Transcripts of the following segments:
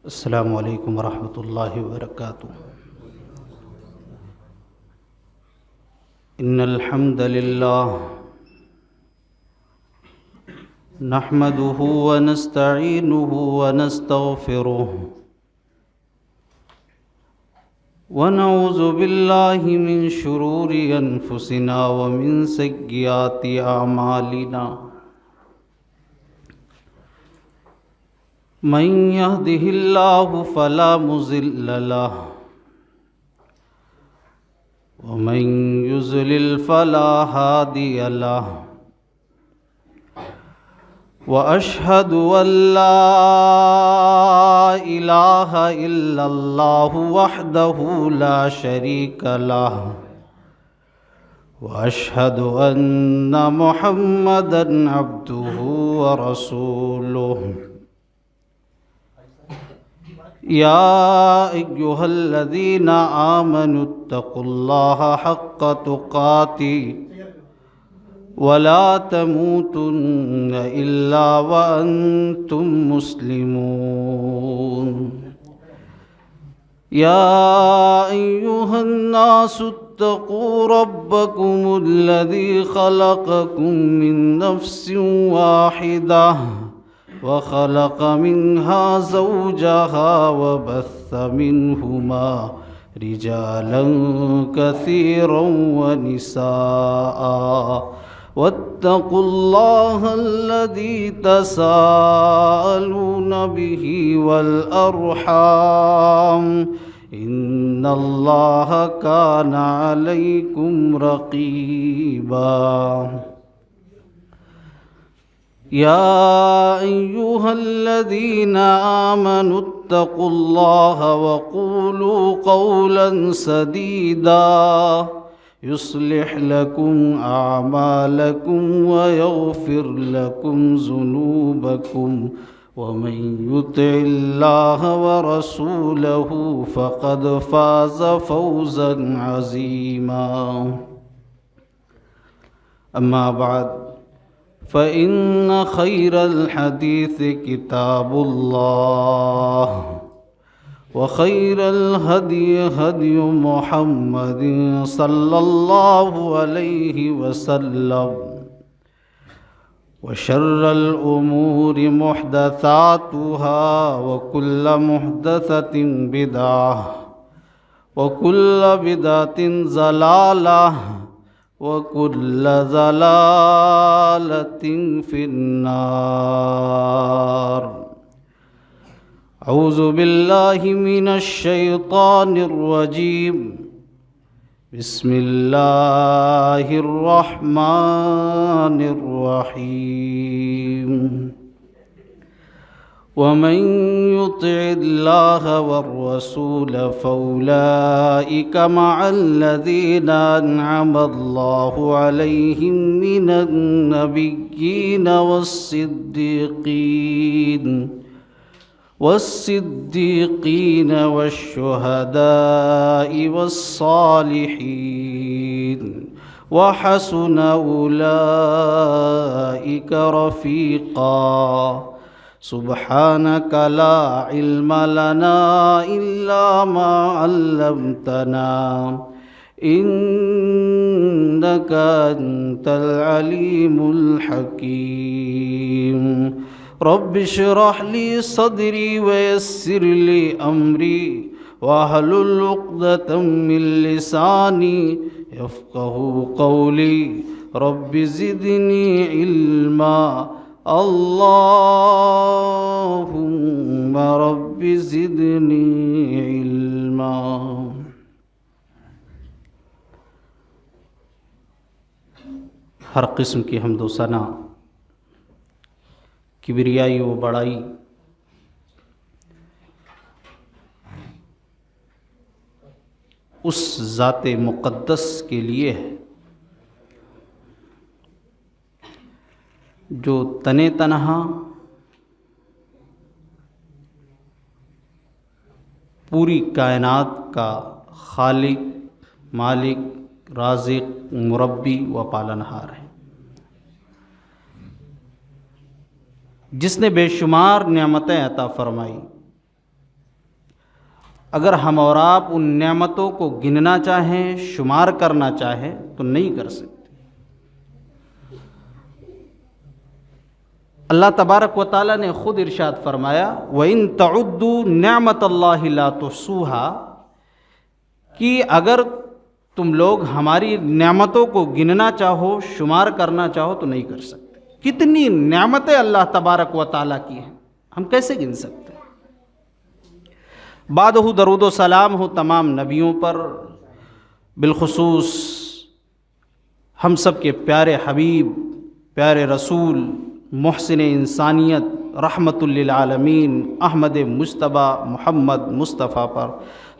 السلام علیکم ورحمۃ اللہ وبرکاتہ۔ ان الحمد للہ نحمده ونستعینه ونستغفره ونعوذ باللہ من شرور انفسنا ومن سیئات اعمالنا، من يهده الله فلا مضل له ومن يضلل فلا هادي له، وأشهد أن لا إله إلا الله وحده لا شريك له، وأشهد أن محمدًا عبده ورسوله۔ يا أيها الذين آمنوا اتقوا الله حق تقاته ولا تموتن إلا وأنتم مسلمون۔ يا أيها الناس اتقوا ربكم الذي خلقكم من نفس واحدة وخلق منها زوجها وبث منهما رجالا كثيرا ونساء، واتقوا الله الذي تساءلون به والأرحام إن الله كان عليكم رقيبا۔ يا أيها الذين آمنوا اتقوا الله وقولوا قولا سديدا يصلح لكم أعمالكم ويغفر لكم ذنوبكم، ومن يطع الله ورسوله فقد فاز فوزا عظيما۔ أما بعد، فإن خير الحديث كتاب الله، وخير الهدي هدي محمد صلى الله عليه وسلم، وشر الأمور محدثاتها وكل محدثة بدعة وكل بدعة ضلالة وَكُلَّ ضَلَالَةٍ فِي النَّارِ۔ اعوذ باللہ من الشیطان الرجیم، بسم اللہ الرحمن الرحیم۔ ومن يطع الله والرسول فأولئك مع الذين أنعم الله عليهم من النبيين والصديقين والشهداء والصالحين، وحسن أولئك رفيقا۔ سبحانك لا علم لنا إلا ما علمتنا إنك أنت العليم الحكيم۔ رب اشرح لي صدري ويسر لي أمري واحلل عقدة من لساني يفقهوا قولي، رب زدني علما، اللہم رب زدنی علما۔ ہر قسم کی حمد و ثنا، کبریائی و بڑائی اس ذات مقدس کے لیے ہے جو تنے تنہا پوری کائنات کا خالق، مالک، رازق، مربی و پالنہار ہے، جس نے بے شمار نعمتیں عطا فرمائی، اگر ہم اور آپ ان نعمتوں کو گننا چاہیں، شمار کرنا چاہیں تو نہیں کر سکتے۔ اللہ تبارک و تعالیٰ نے خود ارشاد فرمایا وَإِن تَعُدُّوا نِعْمَةَ اللَّهِ لَا تُحْصُوهَا، کہ اگر تم لوگ ہماری نعمتوں کو گننا چاہو، شمار کرنا چاہو تو نہیں کر سکتے۔ کتنی نعمتیں اللہ تبارک و تعالیٰ کی ہیں، ہم کیسے گن سکتے ہیں؟ بعدہ درود و سلام ہو تمام نبیوں پر، بالخصوص ہم سب کے پیارے حبیب، پیارے رسول، محسن انسانیت، رحمت للعالمین احمد مجتبیٰ محمد مصطفیٰ پر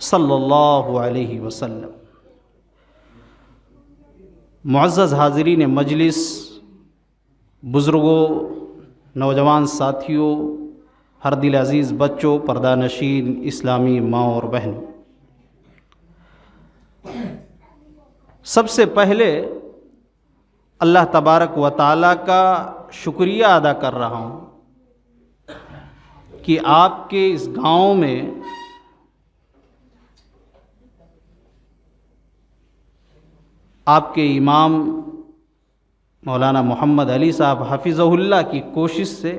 صلی اللہ علیہ وسلم۔ معزز حاضرین مجلس، بزرگوں، نوجوان ساتھیوں، ہر دل عزیز بچوں، پردہ نشین اسلامی ماں اور بہنوں، سب سے پہلے اللہ تبارک و تعالیٰ کا شکریہ ادا کر رہا ہوں کہ آپ کے اس گاؤں میں آپ کے امام مولانا محمد علی صاحب حفظہ اللہ کی کوشش سے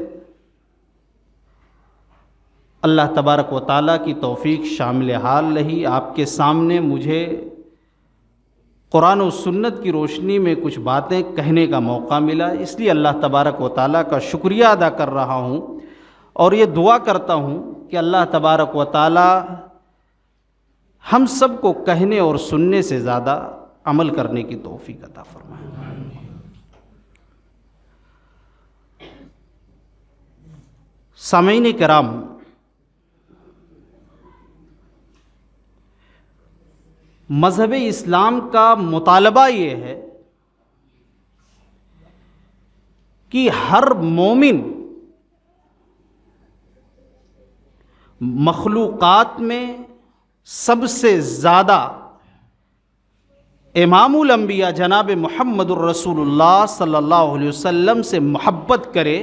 اللہ تبارک و تعالیٰ کی توفیق شامل حال رہی، آپ کے سامنے مجھے قرآن و سنت کی روشنی میں کچھ باتیں کہنے کا موقع ملا، اس لیے اللہ تبارک و تعالیٰ کا شکریہ ادا کر رہا ہوں، اور یہ دعا کرتا ہوں کہ اللہ تبارک و تعالیٰ ہم سب کو کہنے اور سننے سے زیادہ عمل کرنے کی توفیق عطا فرمائے۔ سامعین کرام، مذہب اسلام کا مطالبہ یہ ہے کہ ہر مومن مخلوقات میں سب سے زیادہ امام الانبیاء جناب محمد الرسول اللہ صلی اللہ علیہ وسلم سے محبت کرے،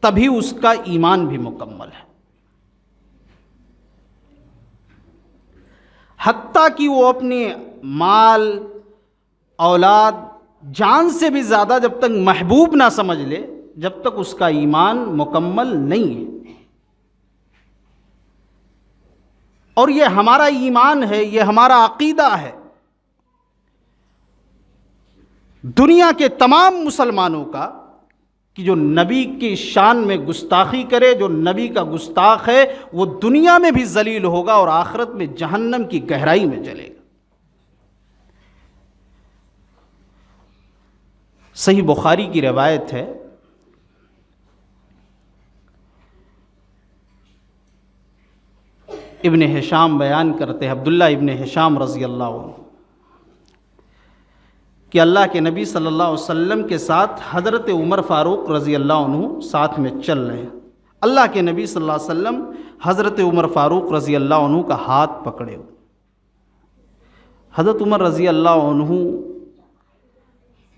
تبھی اس کا ایمان بھی مکمل ہے۔ حتیٰ کہ وہ اپنے مال، اولاد، جان سے بھی زیادہ جب تک محبوب نہ سمجھ لے، جب تک اس کا ایمان مکمل نہیں ہے۔ اور یہ ہمارا ایمان ہے، یہ ہمارا عقیدہ ہے۔ دنیا کے تمام مسلمانوں کا کہ جو نبی کی شان میں گستاخی کرے، جو نبی کا گستاخ ہے، وہ دنیا میں بھی ذلیل ہوگا اور آخرت میں جہنم کی گہرائی میں جلے گا۔ صحیح بخاری کی روایت ہے، ابن ہشام بیان کرتے ہیں، عبداللہ ابن ہشام رضی اللہ عنہ، کہ اللہ کے نبی صلی اللہ علیہ وسلم کے ساتھ حضرت عمر فاروق رضی اللہ عنہ ساتھ میں چل رہے ہیں۔ اللہ کے نبی صلی اللہ علیہ وسلم حضرت عمر فاروق رضی اللہ عنہ کا ہاتھ پکڑے ہوئے۔ حضرت عمر رضی اللہ عنہ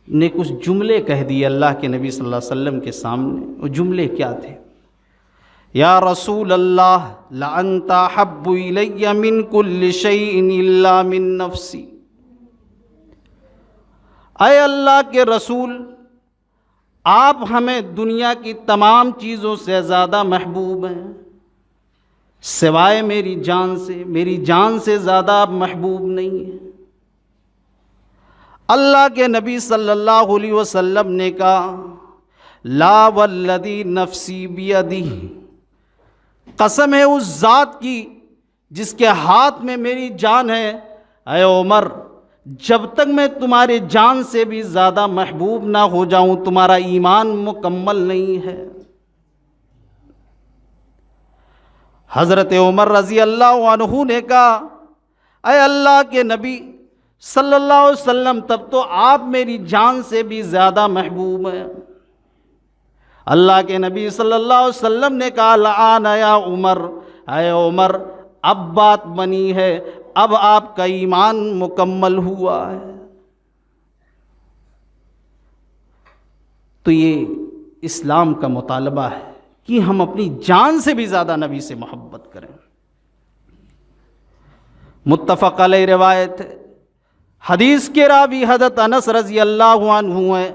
نے کچھ جملے کہہ دیے اللہ کے نبی صلی اللہ علیہ وسلم کے سامنے۔ وہ جملے کیا تھے؟ یا رسول اللہ لأنت احب الی من کل شیء الا من نفسی، اے اللہ کے رسول، آپ ہمیں دنیا کی تمام چیزوں سے زیادہ محبوب ہیں، سوائے میری جان سے زیادہ آپ محبوب نہیں ہیں۔ اللہ کے نبی صلی اللہ علیہ وسلم نے کہا لا والذی نفسی بیدہ، قسم ہے اس ذات کی جس کے ہاتھ میں میری جان ہے، اے عمر، جب تک میں تمہارے جان سے بھی زیادہ محبوب نہ ہو جاؤں تمہارا ایمان مکمل نہیں ہے۔ حضرت عمر رضی اللہ عنہ نے کہا اے اللہ کے نبی صلی اللہ علیہ وسلم، تب تو آپ میری جان سے بھی زیادہ محبوب ہیں۔ اللہ کے نبی صلی اللہ علیہ وسلم نے کہا الآن یا عمر، اے عمر، اب بات بنی ہے، اب آپ کا ایمان مکمل ہوا ہے۔ تو یہ اسلام کا مطالبہ ہے کہ ہم اپنی جان سے بھی زیادہ نبی سے محبت کریں۔ متفق علیہ روایت ہے۔ حدیث کے راوی حضرت انس رضی اللہ عنہ ہیں،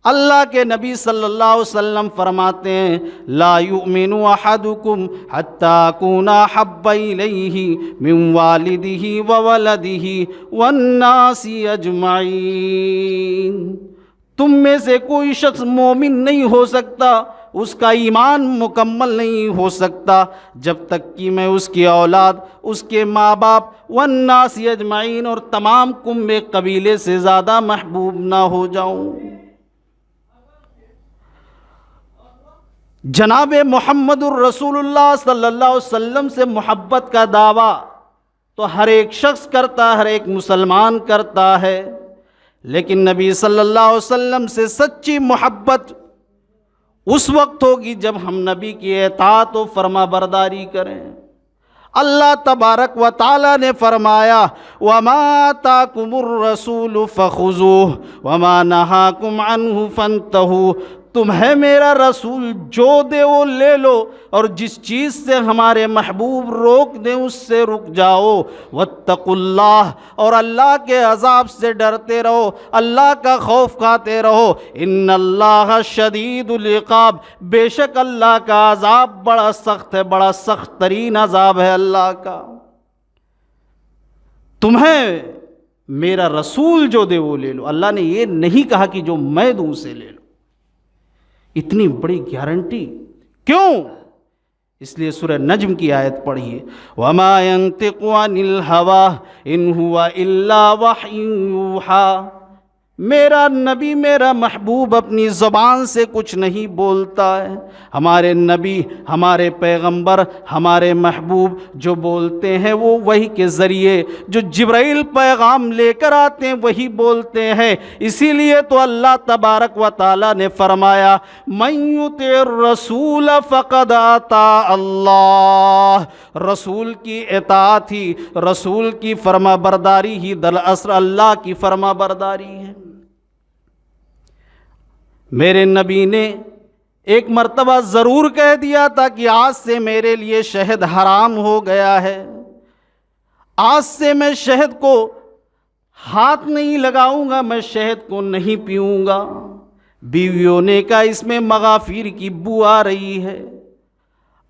اللہ کے نبی صلی اللہ علیہ وسلم فرماتے ہیں لا یؤمن احدکم حتی اکون احب الیہ من والدہ وولدہ والناس اجمعین، تم میں سے کوئی شخص مومن نہیں ہو سکتا، اس کا ایمان مکمل نہیں ہو سکتا جب تک کہ میں اس کی اولاد، اس کے ماں باپ، والناس اجمعین، اور تمام قوم قبیلے سے زیادہ محبوب نہ ہو جاؤں۔ جناب محمد الرسول اللہ صلی اللہ علیہ وسلم سے محبت کا دعویٰ تو ہر ایک شخص کرتا ہے، ہر ایک مسلمان کرتا ہے، لیکن نبی صلی اللہ علیہ وسلم سے سچی محبت اس وقت ہوگی جب ہم نبی کی اطاعت و فرما برداری کریں۔ اللہ تبارک و تعالی نے فرمایا وَمَا آتَاكُمُ الرَّسُولُ فَخُذُوهُ وَمَا نَهَاكُمْ عَنْهُ فَانْتَهُوا، تمہیں میرا رسول جو دے وہ لے لو، اور جس چیز سے ہمارے محبوب روک دیں اس سے رک جاؤ۔ واتقوا اللہ، اور اللہ کے عذاب سے ڈرتے رہو، اللہ کا خوف کھاتے رہو۔ ان اللہ شدید العقاب، بے شک اللہ کا عذاب بڑا سخت ہے، بڑا سخت ترین عذاب ہے اللہ کا۔ تمہیں میرا رسول جو دے وہ لے لو، اللہ نے یہ نہیں کہا کہ جو میں دوں اسے لے لو۔ اتنی بڑی گارنٹی کیوں؟ اس لیے سورہ نجم کی آیت پڑھیے وَمَا يَنطِقُ عَنِ الْهَوَىٰ إِنْ هُوَ إِلَّا وَحْيٌ يُوحَىٰ، میرا نبی، میرا محبوب اپنی زبان سے کچھ نہیں بولتا ہے۔ ہمارے نبی، ہمارے پیغمبر، ہمارے محبوب جو بولتے ہیں وہ وحی کے ذریعے، جو جبرائیل پیغام لے کر آتے ہیں وہی بولتے ہیں۔ اسی لیے تو اللہ تبارک و تعالی نے فرمایا مَن یُطِعِ الرَّسُولَ فَقَدْ أَطَاعَ اللَّهَ، رسول کی اطاعت ہی، رسول کی فرما برداری ہی دراصل اللہ کی فرما برداری ہے۔ میرے نبی نے ایک مرتبہ ضرور کہہ دیا تھا کہ آج سے میرے لیے شہد حرام ہو گیا ہے، آج سے میں شہد کو ہاتھ نہیں لگاؤں گا، میں شہد کو نہیں پیوں گا۔ بیویوں نے کہا اس میں مغافیر کی بو آ رہی ہے۔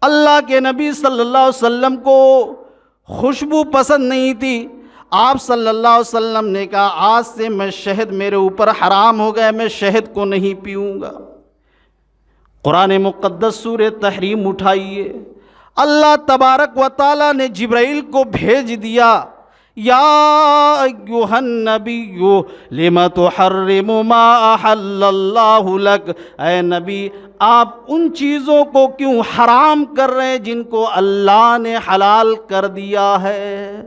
اللہ کے نبی صلی اللہ علیہ وسلم کو خوشبو پسند نہیں تھی، آپ صلی اللہ علیہ وسلم نے کہا آج سے میں شہد میرے اوپر حرام ہو گیا، میں شہد کو نہیں پیوں گا۔ قرآن مقدس سورہ تحریم اٹھائیے، اللہ تبارک و تعالی نے جبرائیل کو بھیج دیا یا ایھا النبی لم تحرم ما احل اللہ لک، اے نبی آپ ان چیزوں کو کیوں حرام کر رہے ہیں جن کو اللہ نے حلال کر دیا ہے؟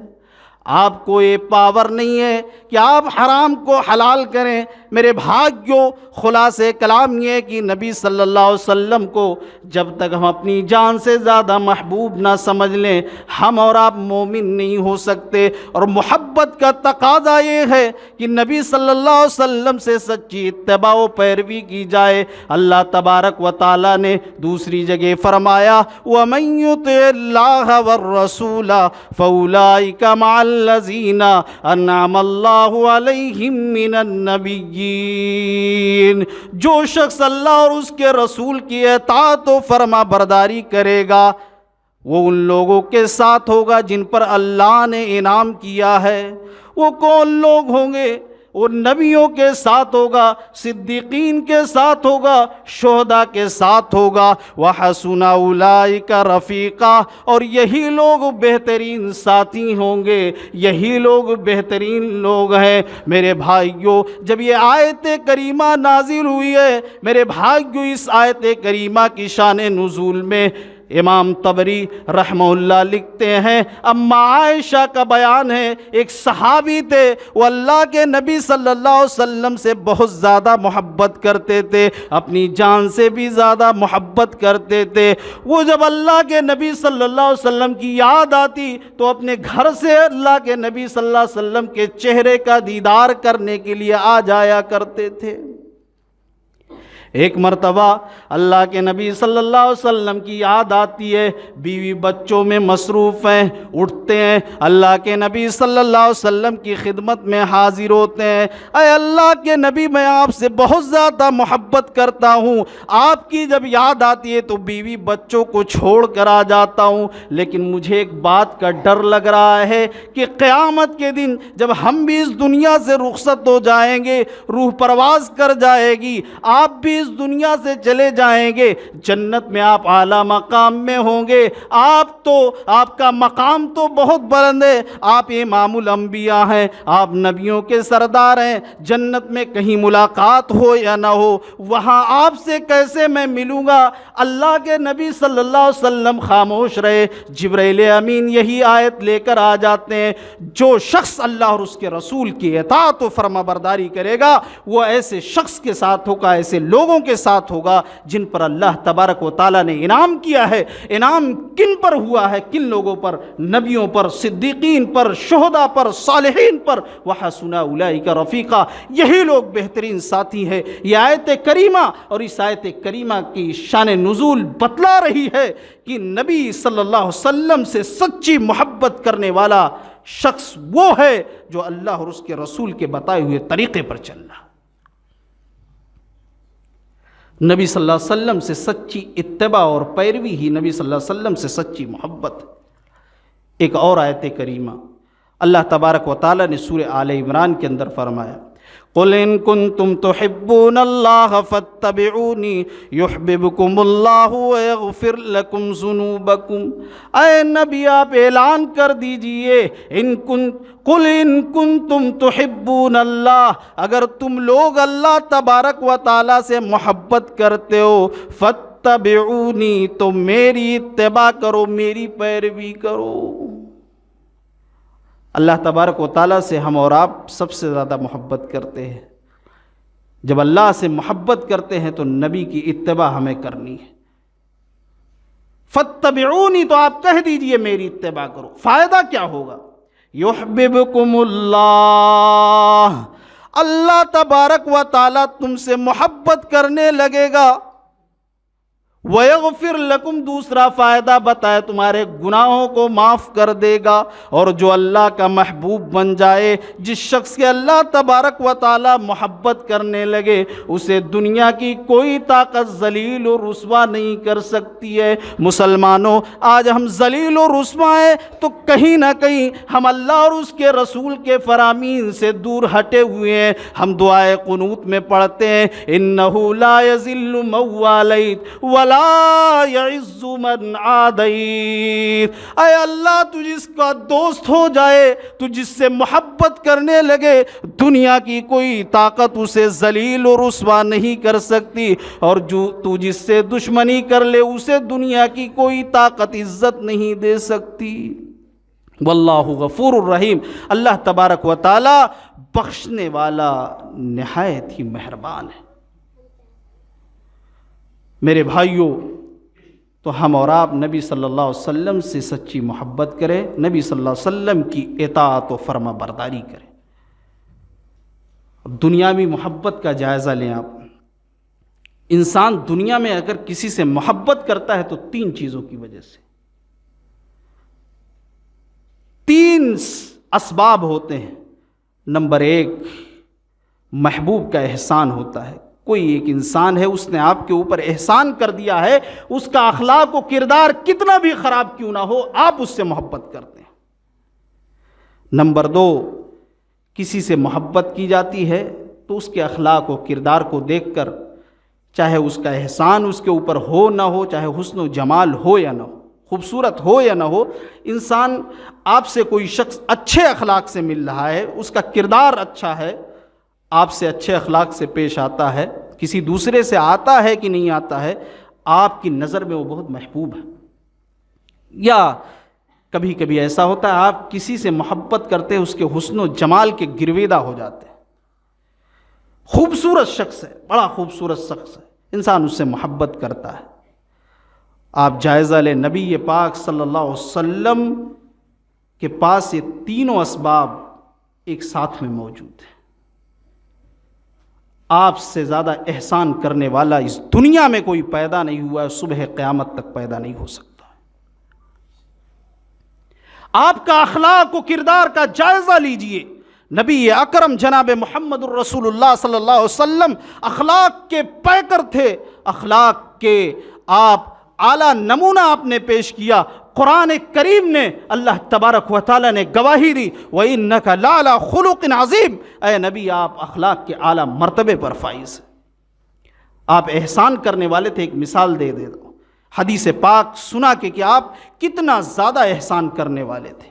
آپ کو یہ پاور نہیں ہے کہ آپ حرام کو حلال کریں۔ میرے بھائیو، خلاصے کلام یہ ہے کہ نبی صلی اللہ علیہ وسلم کو جب تک ہم اپنی جان سے زیادہ محبوب نہ سمجھ لیں، ہم اور آپ مومن نہیں ہو سکتے۔ اور محبت کا تقاضا یہ ہے کہ نبی صلی اللہ علیہ وسلم سے سچی اتباع و پیروی کی جائے۔ اللہ تبارک و تعالی نے دوسری جگہ فرمایا وَمَن يُطِعِ اللَّهَ وَالرَّسُولَ فَأُولَٰئِكَ مَعَ الَّذِينَ أَنْعَمَ اللَّهُ عَلَيْهِم مِّنَ النَّبِيِّينَ، جو شخص اللہ اور اس کے رسول کی اطاعت و فرما برداری کرے گا وہ ان لوگوں کے ساتھ ہوگا جن پر اللہ نے انعام کیا ہے۔ وہ کون لوگ ہوں گے؟ وہ نبیوں کے ساتھ ہوگا، صدیقین کے ساتھ ہوگا، شہداء کے ساتھ ہوگا، وَحَسُنَ أُولَٰئِكَ رَفِيقًا، اور یہی لوگ بہترین ساتھی ہوں گے، یہی لوگ بہترین لوگ ہیں۔ میرے بھائیوں، جب یہ آیت کریمہ نازل ہوئی ہے، میرے بھائیوں اس آیت کریمہ کی شان نزول میں امام طبری رحمہ اللہ لکھتے ہیں اما عائشہ کا بیان ہے، ایک صحابی تھے، وہ اللہ کے نبی صلی اللہ علیہ وسلم سے بہت زیادہ محبت کرتے تھے، اپنی جان سے بھی زیادہ محبت کرتے تھے۔ وہ جب اللہ کے نبی صلی اللہ علیہ وسلم کی یاد آتی تو اپنے گھر سے اللہ کے نبی صلی اللہ علیہ وسلم کے چہرے کا دیدار کرنے کے لیے آ جایا کرتے تھے۔ ایک مرتبہ اللہ کے نبی صلی اللہ علیہ وسلم کی یاد آتی ہے، بیوی بچوں میں مصروف ہیں، اٹھتے ہیں، اللہ کے نبی صلی اللہ علیہ وسلم کی خدمت میں حاضر ہوتے ہیں۔ اے اللہ کے نبی، میں آپ سے بہت زیادہ محبت کرتا ہوں، آپ کی جب یاد آتی ہے تو بیوی بچوں کو چھوڑ کر آ جاتا ہوں، لیکن مجھے ایک بات کا ڈر لگ رہا ہے کہ قیامت کے دن جب ہم بھی اس دنیا سے رخصت ہو جائیں گے، روح پرواز کر جائے گی، آپ بھی اس دنیا سے چلے جائیں گے، جنت میں آپ اعلیٰ مقام میں ہوں گے، آپ کا مقام تو بہت بلند ہے، آپ امام الانبیاء ہیں، آپ نبیوں کے سردار ہیں، جنت میں کہیں ملاقات ہو یا نہ ہو، وہاں آپ سے کیسے میں ملوں گا؟ اللہ کے نبی صلی اللہ علیہ وسلم خاموش رہے۔ جبرائیل امین یہی آیت لے کر آ جاتے ہیں، جو شخص اللہ اور اس کے رسول کی اطاعت و فرما برداری کرے گا وہ ایسے شخص کے ساتھ ہوگا، ایسے لوگوں کے ساتھ ہوگا جن پر اللہ تبارک و تعالیٰ نے انعام کیا ہے۔ انعام کن پر ہوا ہے؟ کن لوگوں پر؟ نبیوں پر، صدیقین پر، شہداء پر، صالحین پر، وحسن اولئک رفیقا، یہی لوگ بہترین ساتھی ہیں۔ یہ آیت کریمہ اور اس آیت کریمہ کی شان نزول بتلا رہی ہے کہ نبی صلی اللہ علیہ وسلم سے سچی محبت کرنے والا شخص وہ ہے جو اللہ اور اس کے رسول کے بتائے ہوئے طریقے پر چل رہا۔ نبی صلی اللہ علیہ وسلم سے سچی اتباع اور پیروی ہی نبی صلی اللہ علیہ وسلم سے سچی محبت۔ ایک اور آیت کریمہ اللہ تبارک و تعالیٰ نے سورہ آل عمران کے اندر فرمایا، قُلْ إِن كُنتُمْ تُحِبُّونَ اللَّهَ فَاتَّبِعُونِي يُحْبِبْكُمُ اللَّهُ وَيَغْفِرْ لَكُمْ ذُنُوبَكُمْ۔ اے نبی آپ اعلان کر دیجئے، قُلْ إِن كُنتُمْ تُحِبُّونَ اللَّهَ، اگر تم لوگ اللہ تبارک و تعالیٰ سے محبت کرتے ہو، فَاتَّبِعُونِي، تو میری اتباع کرو، میری پیروی کرو۔ اللہ تبارک و تعالیٰ سے ہم اور آپ سب سے زیادہ محبت کرتے ہیں۔ جب اللہ سے محبت کرتے ہیں تو نبی کی اتباع ہمیں کرنی ہے۔ فَاتَّبِعُونِی، تو آپ کہہ دیجئے میری اتباع کرو۔ فائدہ کیا ہوگا؟ یحببکم اللہ، اللہ تبارک و تعالیٰ تم سے محبت کرنے لگے گا۔ وَيَغْفِرْ لَكُمْ، دوسرا فائدہ بتائے، تمہارے گناہوں کو معاف کر دے گا۔ اور جو اللہ کا محبوب بن جائے، جس شخص کے اللہ تبارک و تعالی محبت کرنے لگے، اسے دنیا کی کوئی طاقت ذلیل و رسوا نہیں کر سکتی ہے۔ مسلمانوں، آج ہم ذلیل و رسوا ہیں تو کہیں نہ کہیں ہم اللہ اور اس کے رسول کے فرامین سے دور ہٹے ہوئے ہیں۔ ہم دعائے قنوت میں پڑھتے ہیں، اِنَّهُ لَا يَذِلُّ مَن وَالَيْتَ وَلَا يَعِزُّ مَنْ عَادَيْتَ۔ اے اللہ، تو جس کا دوست ہو جائے، تو جس سے محبت کرنے لگے، دنیا کی کوئی طاقت اسے ذلیل و رسوا نہیں کر سکتی، اور جو تو جس سے دشمنی کر لے، اسے دنیا کی کوئی طاقت عزت نہیں دے سکتی۔ واللہ غفور الرحیم، اللہ تبارک و تعالی بخشنے والا نہایت ہی مہربان ہے۔ میرے بھائیوں، تو ہم اور آپ نبی صلی اللہ علیہ وسلم سے سچی محبت کریں، نبی صلی اللہ علیہ وسلم کی اطاعت و فرما برداری کریں۔ دنیاوی محبت کا جائزہ لیں آپ۔ انسان دنیا میں اگر کسی سے محبت کرتا ہے تو تین چیزوں کی وجہ سے، تین اسباب ہوتے ہیں۔ نمبر ایک، محبوب کا احسان ہوتا ہے۔ کوئی ایک انسان ہے، اس نے آپ کے اوپر احسان کر دیا ہے، اس کا اخلاق و کردار کتنا بھی خراب کیوں نہ ہو، آپ اس سے محبت کرتے ہیں۔ نمبر دو، کسی سے محبت کی جاتی ہے تو اس کے اخلاق و کردار کو دیکھ کر، چاہے اس کا احسان اس کے اوپر ہو نہ ہو، چاہے حسن و جمال ہو یا نہ ہو، خوبصورت ہو یا نہ ہو، انسان آپ سے کوئی شخص اچھے اخلاق سے مل رہا ہے، اس کا کردار اچھا ہے، آپ سے اچھے اخلاق سے پیش آتا ہے، کسی دوسرے سے آتا ہے کہ نہیں آتا ہے، آپ کی نظر میں وہ بہت محبوب ہے۔ یا کبھی کبھی ایسا ہوتا ہے، آپ کسی سے محبت کرتے ہیں، اس کے حسن و جمال کے گرویدہ ہو جاتے ہیں، خوبصورت شخص ہے، بڑا خوبصورت شخص ہے، انسان اس سے محبت کرتا ہے۔ آپ جائزہ لیں، نبی پاک صلی اللہ علیہ وسلم کے پاس یہ تینوں اسباب ایک ساتھ میں موجود ہیں۔ آپ سے زیادہ احسان کرنے والا اس دنیا میں کوئی پیدا نہیں ہوا ہے، صبح قیامت تک پیدا نہیں ہو سکتا۔ آپ کا اخلاق و کردار کا جائزہ لیجئے۔ نبی اکرم جناب محمد الرسول اللہ صلی اللہ علیہ وسلم اخلاق کے پیکر تھے، اخلاق کے آپ اعلیٰ نمونہ آپ نے پیش کیا۔ قرآن کریم نے اللہ تبارک و تعالیٰ نے گواہی دی وَإِنَّكَ لَعَلَىٰ خُلُقٍ عَظِيمٍ، اے نبی آپ اخلاق کے اعلیٰ مرتبے پر فائز ہیں۔ آپ احسان کرنے والے تھے، ایک مثال دے دو، حدیث پاک سنا کہ آپ کتنا زیادہ احسان کرنے والے تھے۔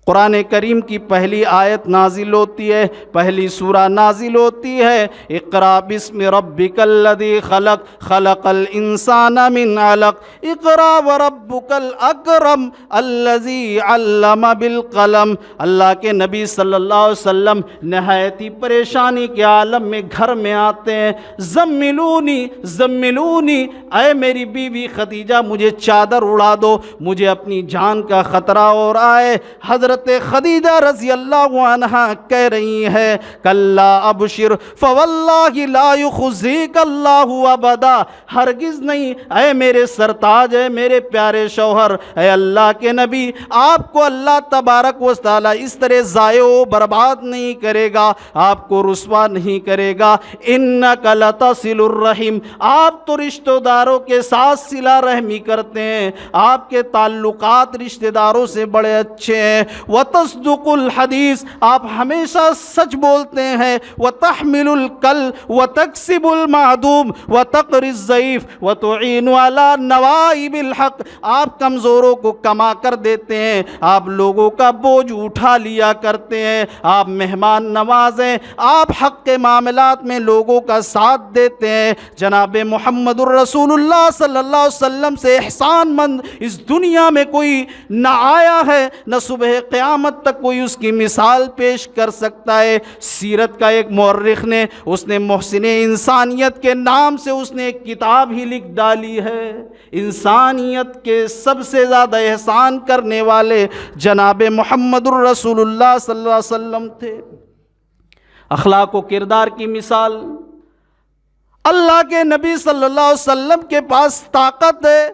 قرآن کریم کی پہلی آیت نازل ہوتی ہے، پہلی سورہ نازل ہوتی ہے، اقرا بسم ربک الذی خلق خلق الانسان من علق اقرا وربک الاکرم الذی علم بالقلم۔ اللہ کے نبی صلی اللہ علیہ وسلم نہایت ہی پریشانی کے عالم میں گھر میں آتے ہیں، زملونی زملونی، اے میری بیوی خدیجہ مجھے چادر اڑا دو، مجھے اپنی جان کا خطرہ اور آئے۔ حضرت خدیجہ رضی اللہ عنہ کہہ رہی ہے کلا ابشر فواللہ لا یخزیک اللہ ابدا، ہرگز نہیں اے میرے سرتاج، اے میرے پیارے شوہر، اے اللہ کے نبی، آپ کو اللہ تبارک و تعالی اس طرح ضائع و برباد نہیں کرے گا، آپ کو رسوا نہیں کرے گا۔ انک لتصل الرحم، آپ تو رشتہ داروں کے ساتھ صلہ رحمی کرتے ہیں، آپ کے تعلقات رشتہ داروں سے بڑے اچھے ہیں۔ وتصدق الحدیث، آپ ہمیشہ سچ بولتے ہیں۔ وتحمل الکل وتکسب المعدوم وتقری الضعیف وتعین علی نوائب الحق، آپ کمزوروں کو کما کر دیتے ہیں، آپ لوگوں کا بوجھ اٹھا لیا کرتے ہیں، آپ مہمان نواز ہیں، آپ حق کے معاملات میں لوگوں کا ساتھ دیتے ہیں۔ جناب محمد الرسول اللہ صلی اللہ علیہ وسلم سے احسان مند اس دنیا میں کوئی نہ آیا ہے، نہ صبح قیامت تک کوئی اس کی مثال پیش کر سکتا ہے۔ سیرت کا ایک مورخ نے، اس نے محسن انسانیت کے نام سے اس نے ایک کتاب ہی لکھ ڈالی ہے۔ انسانیت کے سب سے زیادہ احسان کرنے والے جناب محمد الرسول اللہ صلی اللہ علیہ وسلم تھے۔ اخلاق و کردار کی مثال، اللہ کے نبی صلی اللہ علیہ وسلم کے پاس طاقت ہے،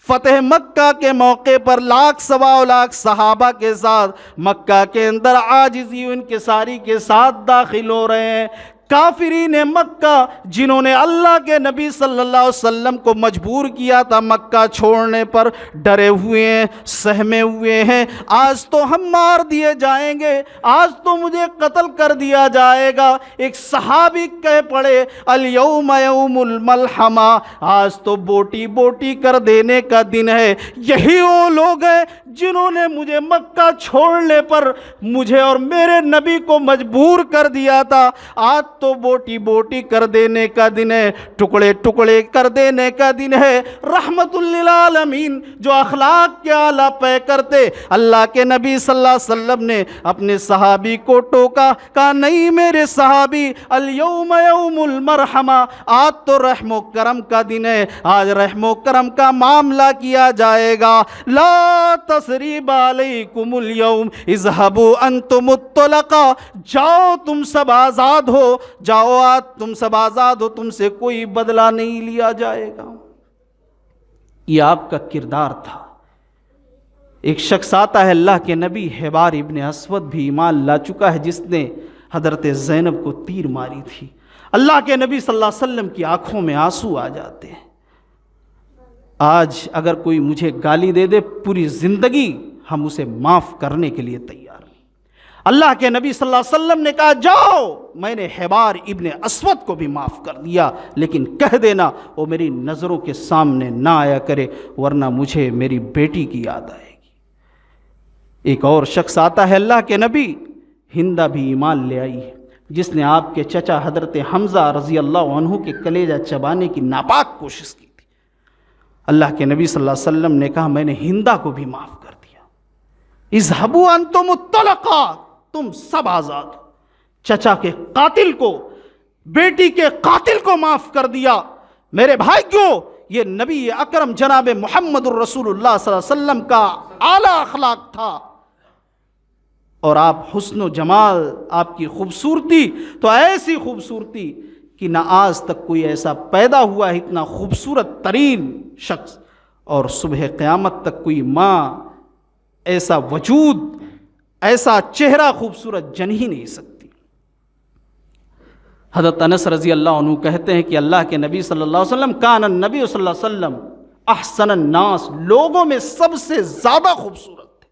فتح مکہ کے موقع پر لاکھ سوا لاکھ صحابہ کے ساتھ مکہ کے اندر عاجزی و انکساری کے ساتھ داخل ہو رہے ہیں۔ کافرین مکہ جنہوں نے اللہ کے نبی صلی اللہ علیہ وسلم کو مجبور کیا تھا مکہ چھوڑنے پر، ڈرے ہوئے ہیں، سہمے ہوئے ہیں، آج تو ہم مار دیے جائیں گے، آج تو مجھے قتل کر دیا جائے گا۔ ایک صحابی کہہ پڑے الیوم یوم الملحمہ، آج تو بوٹی بوٹی کر دینے کا دن ہے۔ یہی وہ لوگ ہیں جنہوں نے مجھے مکہ چھوڑنے پر مجھے اور میرے نبی کو مجبور کر دیا تھا، آج تو بوٹی بوٹی کر دینے کا دن ہے، ٹکڑے ٹکڑے کر دینے کا دن ہے۔ رحمت للعالمین جو اخلاق کے اعلیٰ پیکر تھے، اللہ کے نبی صلی اللہ علیہ وسلم نے اپنے صحابی کو ٹوکا، کہا نہیں میرے صحابی، الیوم یوم المرحمہ، آج تو رحم و کرم کا دن ہے، آج رحم و کرم کا معاملہ کیا جائے گا۔ لا تثریب علیکم الیوم اذهبوا انتم الطلقاء، جاؤ تم سب آزاد ہو، جاؤ آج تم سب آزاد ہو، تم سے کوئی بدلہ نہیں لیا جائے گا۔ یہ آپ کا کردار تھا۔ ایک شخص آتا ہے، اللہ کے نبی حبار ابن اسود بھی ایمان لا چکا ہے، جس نے حضرت زینب کو تیر ماری تھی۔ اللہ کے نبی صلی اللہ علیہ وسلم کی آنکھوں میں آنسو آ جاتے ہیں۔ آج اگر کوئی مجھے گالی دے دے، پوری زندگی ہم اسے معاف کرنے کے لیے تیار ہیں۔ اللہ کے نبی صلی اللہ علیہ وسلم نے کہا جاؤ، میں نے حبار ابن اسود کو بھی معاف کر دیا، لیکن کہہ دینا وہ میری نظروں کے سامنے نہ آیا کرے، ورنہ مجھے میری بیٹی کی یاد آئے گی۔ ایک اور شخص آتا ہے، اللہ کے نبی، ہندہ بھی ایمان لے آئی ہے، جس نے آپ کے چچا حضرت حمزہ رضی اللہ عنہ کے کلیجہ چبانے کی ناپاک کوشش کی تھی۔ اللہ کے نبی صلی اللہ علیہ وسلم نے کہا میں نے ہندہ کو بھی معاف کر دیا۔ اذهبوا انتم الطلقاء، تم سب آزاد ہو۔ چچا کے قاتل کو، بیٹی کے قاتل کو معاف کر دیا۔ میرے بھائیوں، یہ نبی اکرم جناب محمد الرسول اللہ صلی اللہ علیہ وسلم کا اعلیٰ اخلاق تھا۔ اور آپ حسن و جمال، آپ کی خوبصورتی تو ایسی خوبصورتی کہ نہ آج تک کوئی ایسا پیدا ہوا ہے اتنا خوبصورت ترین شخص، اور صبح قیامت تک کوئی ماں ایسا وجود، ایسا چہرہ خوبصورت جن ہی نہیں سکتی۔ حضرت انس رضی اللہ عنہ کہتے ہیں کہ اللہ کے نبی صلی اللہ علیہ وسلم کان النبی صلی اللہ علیہ وسلم احسن الناس، لوگوں میں سب سے زیادہ خوبصورت تھے۔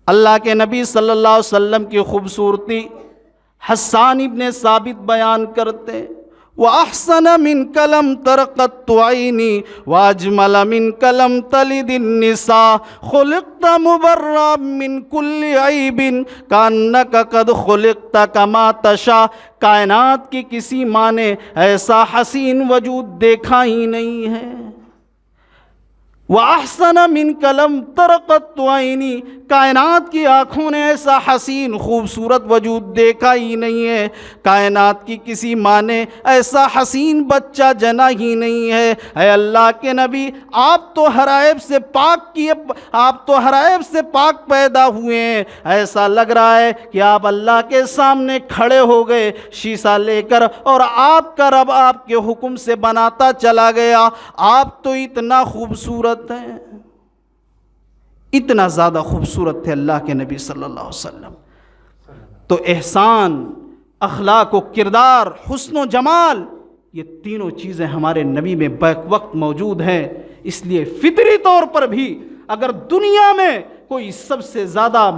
اللہ کے نبی صلی اللہ علیہ وسلم کی خوبصورتی حسان ابن ثابت بیان کرتے، وَأَحْسَنَ مِنْكَ لَمْ تَرَ قَطُّ عَيْنِي وَأَجْمَلَ مِنْكَ لَمْ تَلِدِ النِّسَاءُ خُلِقْتَ مُبَرًّا مِنْ كُلِّ عَيْبٍ كَأَنَّكَ قَدْ خُلِقْتَ كَمَا تَشَاءُ۔ کائنات کی کسی ماں نے ایسا حسین وجود دیکھا ہی نہیں ہے۔ وَأَحْسَنَ مِنْكَ لَمْ تَرَ قَطُّ عَيْنِي، کائنات کی آنکھوں نے ایسا حسین خوبصورت وجود دیکھا ہی نہیں ہے، کائنات کی کسی ماں نے ایسا حسین بچہ جنا ہی نہیں ہے۔ اے اللہ کے نبی، آپ تو ہر عیب سے پاک آپ تو ہر عیب سے پاک پیدا ہوئے ہیں، ایسا لگ رہا ہے کہ آپ اللہ کے سامنے کھڑے ہو گئے شیشہ لے کر، اور آپ کا رب آپ کے حکم سے بناتا چلا گیا۔ آپ تو اتنا خوبصورت ہیں، اتنا زیادہ خوبصورت تھے اللہ کے نبی صلی اللہ علیہ وسلم۔ تو احسان، اخلاق و کردار، حسن و جمال، یہ تینوں چیزیں ہمارے نبی میں بیک وقت موجود ہیں۔ اس لیے فطری طور پر بھی اگر دنیا میں کوئی سب سے زیادہ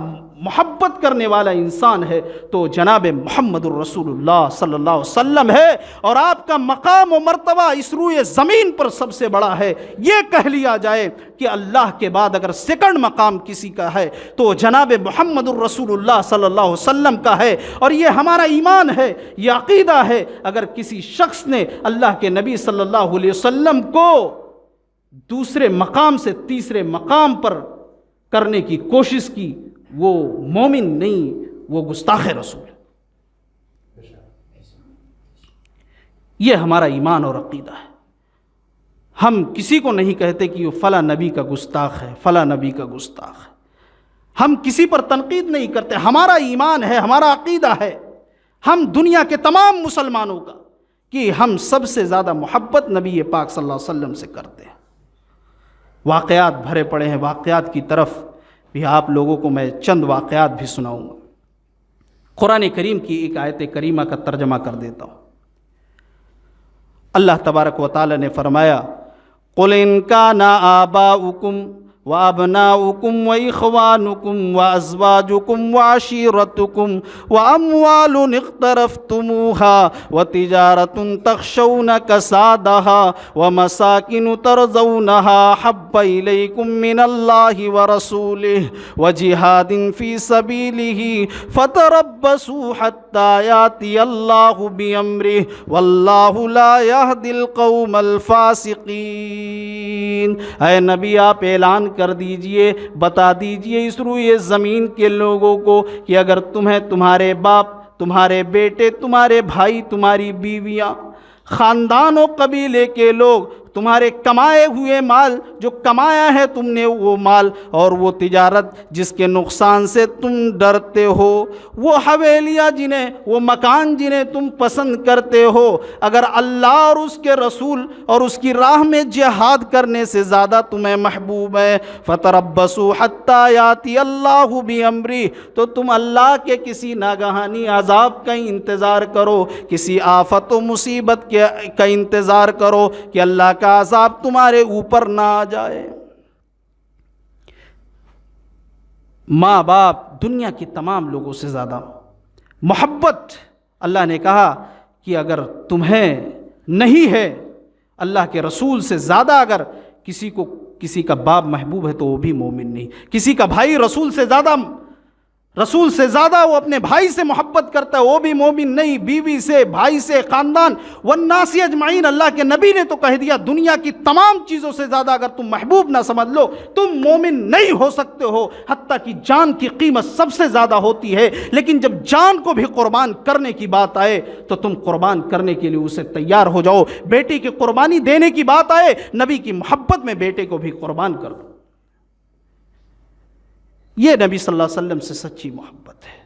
محبت کرنے والا انسان ہے تو جناب محمد الرسول اللہ صلی اللہ علیہ وسلم ہے، اور آپ کا مقام و مرتبہ اس روئے زمین پر سب سے بڑا ہے۔ یہ کہہ لیا جائے کہ اللہ کے بعد اگر سیکنڈ مقام کسی کا ہے تو جناب محمد الرسول اللہ صلی اللہ علیہ وسلم کا ہے، اور یہ ہمارا ایمان ہے، یہ عقیدہ ہے۔ اگر کسی شخص نے اللہ کے نبی صلی اللہ علیہ وسلم کو دوسرے مقام سے تیسرے مقام پر کرنے کی کوشش کی، وہ مومن نہیں، وہ گستاخ رسول ہے۔ یہ ہمارا ایمان اور عقیدہ ہے۔ ہم کسی کو نہیں کہتے کہ وہ فلاں نبی کا گستاخ ہے، فلاں نبی کا گستاخ ہے۔ ہم کسی پر تنقید نہیں کرتے، ہمارا ایمان ہے، ہمارا عقیدہ ہے، ہم دنیا کے تمام مسلمانوں کا، کہ ہم سب سے زیادہ محبت نبی پاک صلی اللہ علیہ وسلم سے کرتے ہیں۔ واقعات بھرے پڑے ہیں، واقعات کی طرف بھی آپ لوگوں کو میں چند واقعات بھی سناؤں گا۔ قرآن کریم کی ایک آیت کریمہ کا ترجمہ کر دیتا ہوں۔ اللہ تبارک و تعالی نے فرمایا، قُلْ إِنْ كَانَ آبَاؤُكُمْ وَأَبْنَاؤُكُمْ وَإِخْوَانُكُمْ وَأَزْوَاجُكُمْ وَعَشِيرَتُكُمْ وَأَمْوَالٌ اقْتَرَفْتُمُوهَا وَتِجَارَةٌ تَخْشَوْنَ كَسَادَهَا وَمَسَاكِنُ تَرْضَوْنَهَا أَحَبَّ إِلَيْكُم مِّنَ اللَّهِ وَرَسُولِهِ وَجِهَادٍ فِي سَبِيلِهِ فَتَرَبَّصُوا حَتَّىٰ يَأْتِيَ اللَّهُ بِأَمْرِهِ وَاللَّهُ لَا يَهْدِي الْقَوْمَ الْفَاسِقِينَ۔ اے نبی، آپ اعلان کر دیجئے، بتا دیجئے اس روئے زمین کے لوگوں کو کہ اگر تمہیں تمہارے باپ، تمہارے بیٹے، تمہارے بھائی، تمہاری بیویاں، خاندان و قبیلے کے لوگ، تمہارے کمائے ہوئے مال جو کمایا ہے تم نے وہ مال، اور وہ تجارت جس کے نقصان سے تم ڈرتے ہو، وہ حویلیاں جنہیں، وہ مکان جنہیں تم پسند کرتے ہو، اگر اللہ اور اس کے رسول اور اس کی راہ میں جہاد کرنے سے زیادہ تمہیں محبوب ہے، فَتَرَبَّصُوا حَتَّىٰ يَأْتِيَ اللَّهُ بِأَمْرِهِ، تو تم اللہ کے کسی ناگہانی عذاب کا انتظار کرو، کسی آفت و مصیبت کا انتظار کرو کہ اللہ کا عذاب تمہارے اوپر نہ آ جائے۔ ماں باپ دنیا کی تمام لوگوں سے زیادہ محبت اللہ نے کہا کہ اگر تمہیں نہیں ہے، اللہ کے رسول سے زیادہ اگر کسی کا باپ محبوب ہے تو وہ بھی مومن نہیں، کسی کا بھائی رسول سے زیادہ وہ اپنے بھائی سے محبت کرتا ہے وہ بھی مومن نہیں، بیوی سے، بھائی سے، خاندان، والناس اجمعین، اللہ کے نبی نے تو کہہ دیا دنیا کی تمام چیزوں سے زیادہ اگر تم محبوب نہ سمجھ لو تم مومن نہیں ہو سکتے ہو، حتیٰ کہ جان کی قیمت سب سے زیادہ ہوتی ہے، لیکن جب جان کو بھی قربان کرنے کی بات آئے تو تم قربان کرنے کے لیے اسے تیار ہو جاؤ، بیٹی کی قربانی دینے کی بات آئے نبی کی محبت میں بیٹے کو بھی قربان کر دو۔ یہ نبی صلی اللہ علیہ وسلم سے سچی محبت ہے۔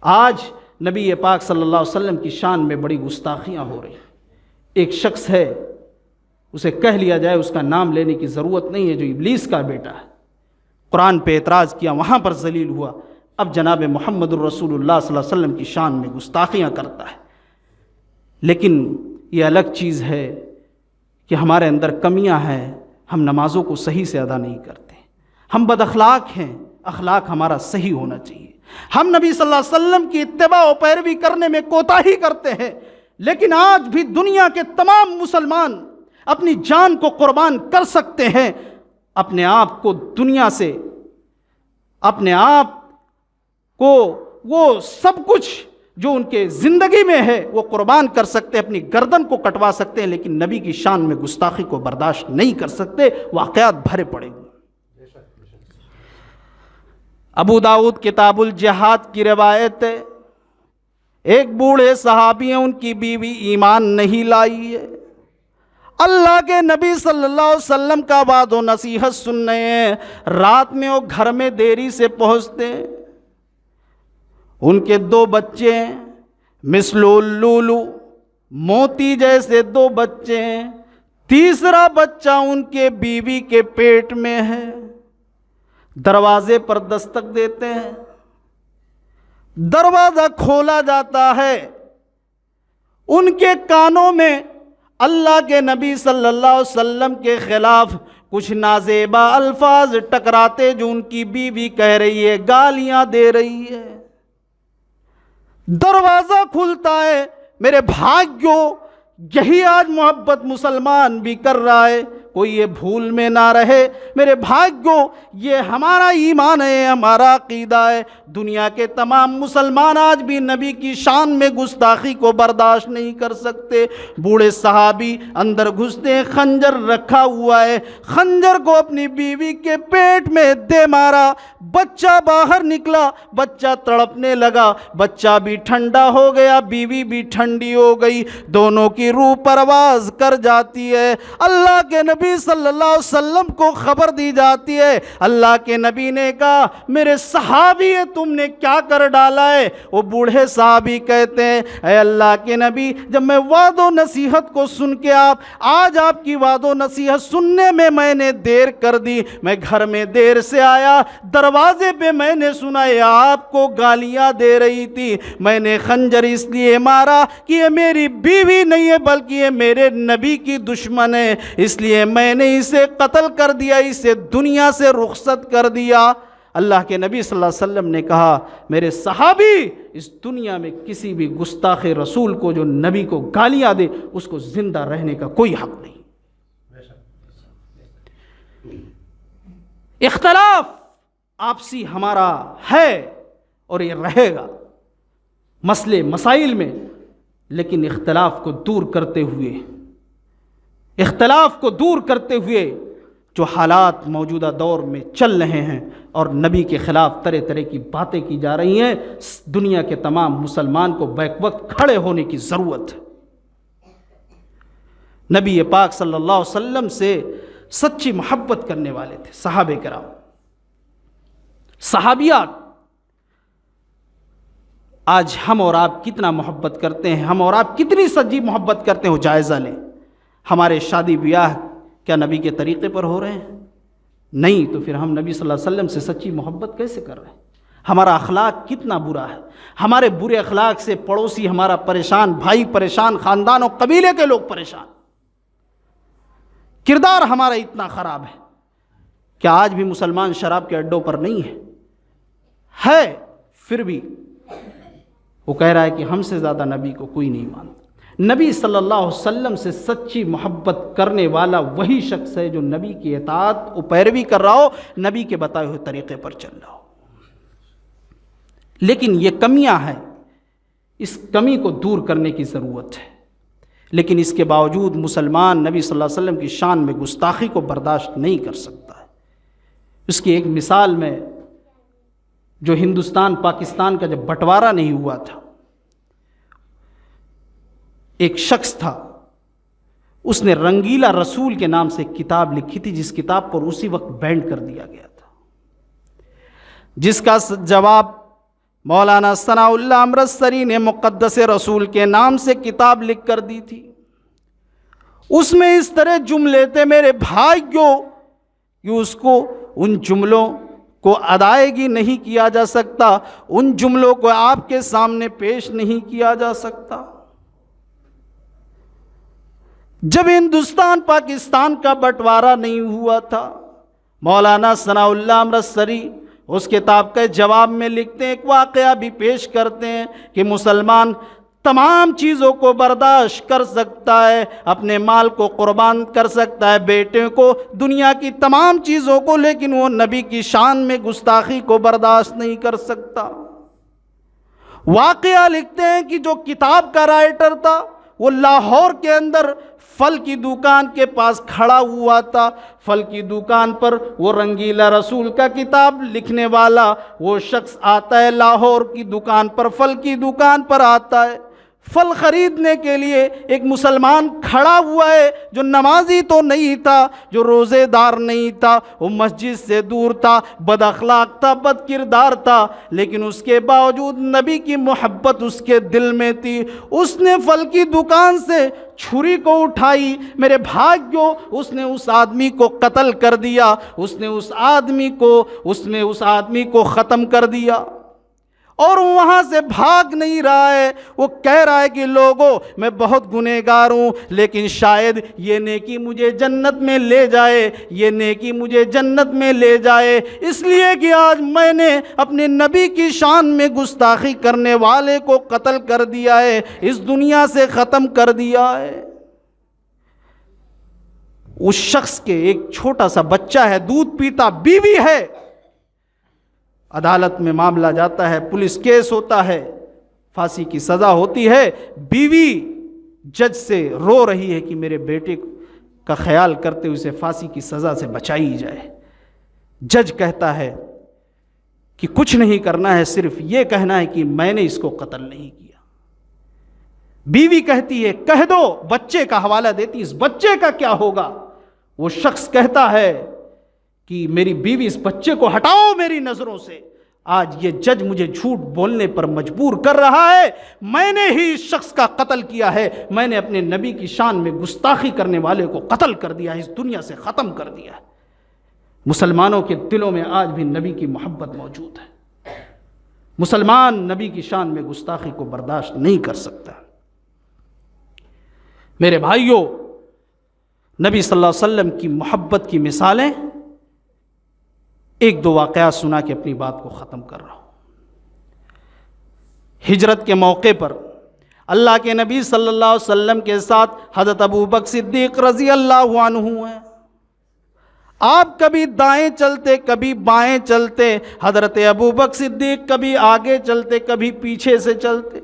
آج نبی پاک صلی اللہ علیہ وسلم کی شان میں بڑی گستاخیاں ہو رہی ہیں۔ ایک شخص ہے، اسے کہہ لیا جائے، اس کا نام لینے کی ضرورت نہیں ہے، جو ابلیس کا بیٹا ہے، قرآن پہ اعتراض کیا، وہاں پر ذلیل ہوا، اب جناب محمد الرسول اللہ صلی اللہ علیہ وسلم کی شان میں گستاخیاں کرتا ہے۔ لیکن یہ الگ چیز ہے کہ ہمارے اندر کمیاں ہیں، ہم نمازوں کو صحیح سے ادا نہیں کرتے، ہم بد اخلاق ہیں، اخلاق ہمارا صحیح ہونا چاہیے۔ ہم نبی صلی اللہ علیہ وسلم کی اتباع و پیروی کرنے میں کوتاہی کرتے ہیں، لیکن آج بھی دنیا کے تمام مسلمان اپنی جان کو قربان کر سکتے ہیں، اپنے آپ کو دنیا سے، اپنے آپ کو، وہ سب کچھ جو ان کے زندگی میں ہے وہ قربان کر سکتے ہیں، اپنی گردن کو کٹوا سکتے ہیں، لیکن نبی کی شان میں گستاخی کو برداشت نہیں کر سکتے۔ واقعات بھرے پڑے ہوئے۔ ابو داؤد کتاب الجہاد کی روایت ہے، ایک بوڑھے صحابی ہیں، ان کی بیوی ایمان نہیں لائی ہے، اللہ کے نبی صلی اللہ علیہ وسلم کا وعد و نصیحت سننے ہیں، رات میں وہ گھر میں دیری سے پہنچتے ہیں، ان کے 2 بچے ہیں، مثل اللولو، موتی جیسے 2 بچے ہیں، تیسرا بچہ ان کے بیوی کے پیٹ میں ہے، دروازے پر دستک دیتے ہیں، دروازہ کھولا جاتا ہے، ان کے کانوں میں اللہ کے نبی صلی اللہ علیہ وسلم کے خلاف کچھ نازیبا الفاظ ٹکراتے، جو ان کی بیوی کہہ رہی ہے، گالیاں دے رہی ہے۔ دروازہ کھلتا ہے، میرے بھائیو، یہی آج محبت مسلمان بھی کر رہا ہے، کوئی یہ بھول میں نہ رہے میرے بھائیو، یہ ہمارا ایمان ہے، ہمارا عقیدہ ہے۔ دنیا کے تمام مسلمان آج بھی نبی کی شان میں گستاخی کو برداشت نہیں کر سکتے۔ بوڑھے صحابی اندر گھستے ہیں، خنجر رکھا ہوا ہے، خنجر کو اپنی بیوی کے پیٹ میں دے مارا، بچہ باہر نکلا، بچہ تڑپنے لگا، بچہ بھی ٹھنڈا ہو گیا، بیوی بھی ٹھنڈی ہو گئی، دونوں کی روح پرواز کر جاتی ہے۔ اللہ کے نبی صلی اللہ علیہ وسلم کو خبر دی جاتی ہے، اللہ کے نبی نے کہا، میرے صحابی ہے، تم نے کیا کر ڈالا ہے؟ وہ بوڑھے صحابی کہتے ہیں، اے اللہ کے نبی، جب میں وعد و نصیحت کو سن کے آج آپ کی وعد و نصیحت سننے میں نے دیر کر دی، میں گھر میں دیر سے آیا، دروازے پہ میں نے سنا یہ آپ کو گالیاں دے رہی تھی، میں نے خنجر اس لیے مارا کہ یہ میری بیوی نہیں ہے بلکہ یہ میرے نبی کی دشمن ہے، اس لیے میں نے اسے قتل کر دیا، اسے دنیا سے رخصت کر دیا۔ اللہ کے نبی صلی اللہ علیہ وسلم نے کہا، میرے صحابی، اس دنیا میں کسی بھی گستاخ رسول کو جو نبی کو گالیاں دے، اس کو زندہ رہنے کا کوئی حق نہیں۔ اختلاف آپسی ہمارا ہے اور یہ رہے گا مسئلے مسائل میں، لیکن اختلاف کو دور کرتے ہوئے جو حالات موجودہ دور میں چل رہے ہیں اور نبی کے خلاف طرح طرح کی باتیں کی جا رہی ہیں، دنیا کے تمام مسلمان کو بیک وقت کھڑے ہونے کی ضرورت ہے۔ نبی پاک صلی اللہ علیہ وسلم سے سچی محبت کرنے والے تھے صحابہ کرام، صحابیات۔ آج ہم اور آپ کتنا محبت کرتے ہیں، ہم اور آپ کتنی سچی محبت کرتے ہیں، وہ جائزہ لیں۔ ہمارے شادی بیاہ کیا نبی کے طریقے پر ہو رہے ہیں؟ نہیں، تو پھر ہم نبی صلی اللہ علیہ وسلم سے سچی محبت کیسے کر رہے ہیں؟ ہمارا اخلاق کتنا برا ہے، ہمارے برے اخلاق سے پڑوسی ہمارا پریشان، بھائی پریشان، خاندان و قبیلے کے لوگ پریشان، کردار ہمارا اتنا خراب ہے۔ کیا آج بھی مسلمان شراب کے اڈوں پر نہیں ہے؟ پھر بھی وہ کہہ رہا ہے کہ ہم سے زیادہ نبی کو کوئی نہیں مانتا۔ نبی صلی اللہ علیہ وسلم سے سچی محبت کرنے والا وہی شخص ہے جو نبی کی اطاعت و پیروی کر رہا ہو، نبی کے بتائے ہوئے طریقے پر چل رہا ہو۔ لیکن یہ کمیاں ہیں، اس کمی کو دور کرنے کی ضرورت ہے، لیکن اس کے باوجود مسلمان نبی صلی اللہ علیہ وسلم کی شان میں گستاخی کو برداشت نہیں کر سکتا ہے۔ اس کی ایک مثال میں، جو ہندوستان پاکستان کا جب بٹوارا نہیں ہوا تھا، ایک شخص تھا، اس نے رنگیلا رسول کے نام سے ایک کتاب لکھی تھی، جس کتاب پر اسی وقت بینڈ کر دیا گیا تھا۔ جس کا جواب مولانا ثناء اللہ امرتسری نے مقدس رسول کے نام سے کتاب لکھ کر دی تھی۔ اس میں اس طرح جملے تھے میرے بھائیوں کہ اس کو ان جملوں کو ادائیگی نہیں کیا جا سکتا، ان جملوں کو آپ کے سامنے پیش نہیں کیا جا سکتا۔ جب ہندوستان پاکستان کا بٹوارا نہیں ہوا تھا، مولانا ثناء اللہ امرتسری اس کتاب کے جواب میں لکھتے ہیں، ایک واقعہ بھی پیش کرتے ہیں کہ مسلمان تمام چیزوں کو برداشت کر سکتا ہے، اپنے مال کو قربان کر سکتا ہے، بیٹے کو، دنیا کی تمام چیزوں کو، لیکن وہ نبی کی شان میں گستاخی کو برداشت نہیں کر سکتا۔ واقعہ لکھتے ہیں کہ جو کتاب کا رائٹر تھا وہ لاہور کے اندر پھل کی دکان کے پاس کھڑا ہوا تھا۔ پھل کی دکان پر وہ رنگیلا رسول کا کتاب لکھنے والا وہ شخص آتا ہے، لاہور کی دکان پر، پھل کی دکان پر آتا ہے، پھل خریدنے کے لیے ایک مسلمان کھڑا ہوا ہے جو نمازی تو نہیں تھا، جو روزے دار نہیں تھا، وہ مسجد سے دور تھا، بد اخلاق تھا، بد کردار تھا، لیکن اس کے باوجود نبی کی محبت اس کے دل میں تھی۔ اس نے پھل کی دکان سے چھری کو اٹھائی، میرے بھائیوں، اس نے اس آدمی کو قتل کر دیا، اس نے اس آدمی کو ختم کر دیا، اور وہاں سے بھاگ نہیں رہا ہے۔ وہ کہہ رہا ہے کہ لوگوں، میں بہت گنہگار ہوں، لیکن شاید یہ نیکی مجھے جنت میں لے جائے، یہ نیکی مجھے جنت میں لے جائے، اس لیے کہ آج میں نے اپنے نبی کی شان میں گستاخی کرنے والے کو قتل کر دیا ہے، اس دنیا سے ختم کر دیا ہے۔ اس شخص کے ایک چھوٹا سا بچہ ہے، دودھ پیتا، بیوی ہے، عدالت میں معاملہ جاتا ہے، پولیس کیس ہوتا ہے، پھانسی کی سزا ہوتی ہے، بیوی جج سے رو رہی ہے کہ میرے بیٹے کا خیال کرتے ہوئے اسے پھانسی کی سزا سے بچائی جائے۔ جج کہتا ہے کہ کچھ نہیں کرنا ہے، صرف یہ کہنا ہے کہ میں نے اس کو قتل نہیں کیا۔ بیوی کہتی ہے کہہ دو، بچے کا حوالہ دیتی، اس بچے کا کیا ہوگا؟ وہ شخص کہتا ہے کہ میری بیوی، اس بچے کو ہٹاؤ میری نظروں سے، آج یہ جج مجھے جھوٹ بولنے پر مجبور کر رہا ہے، میں نے ہی اس شخص کا قتل کیا ہے، میں نے اپنے نبی کی شان میں گستاخی کرنے والے کو قتل کر دیا ہے، اس دنیا سے ختم کر دیا ہے۔ مسلمانوں کے دلوں میں آج بھی نبی کی محبت موجود ہے، مسلمان نبی کی شان میں گستاخی کو برداشت نہیں کر سکتا۔ میرے بھائیوں، نبی صلی اللہ علیہ وسلم کی محبت کی مثالیں، ایک دو واقعات سنا کے اپنی بات کو ختم کر رہا ہوں۔ ہجرت کے موقع پر اللہ کے نبی صلی اللہ علیہ وسلم کے ساتھ حضرت ابوبکر صدیق رضی اللہ عنہ ہیں۔ آپ کبھی دائیں چلتے، کبھی بائیں چلتے، حضرت ابوبکر صدیق کبھی آگے چلتے، کبھی پیچھے سے چلتے۔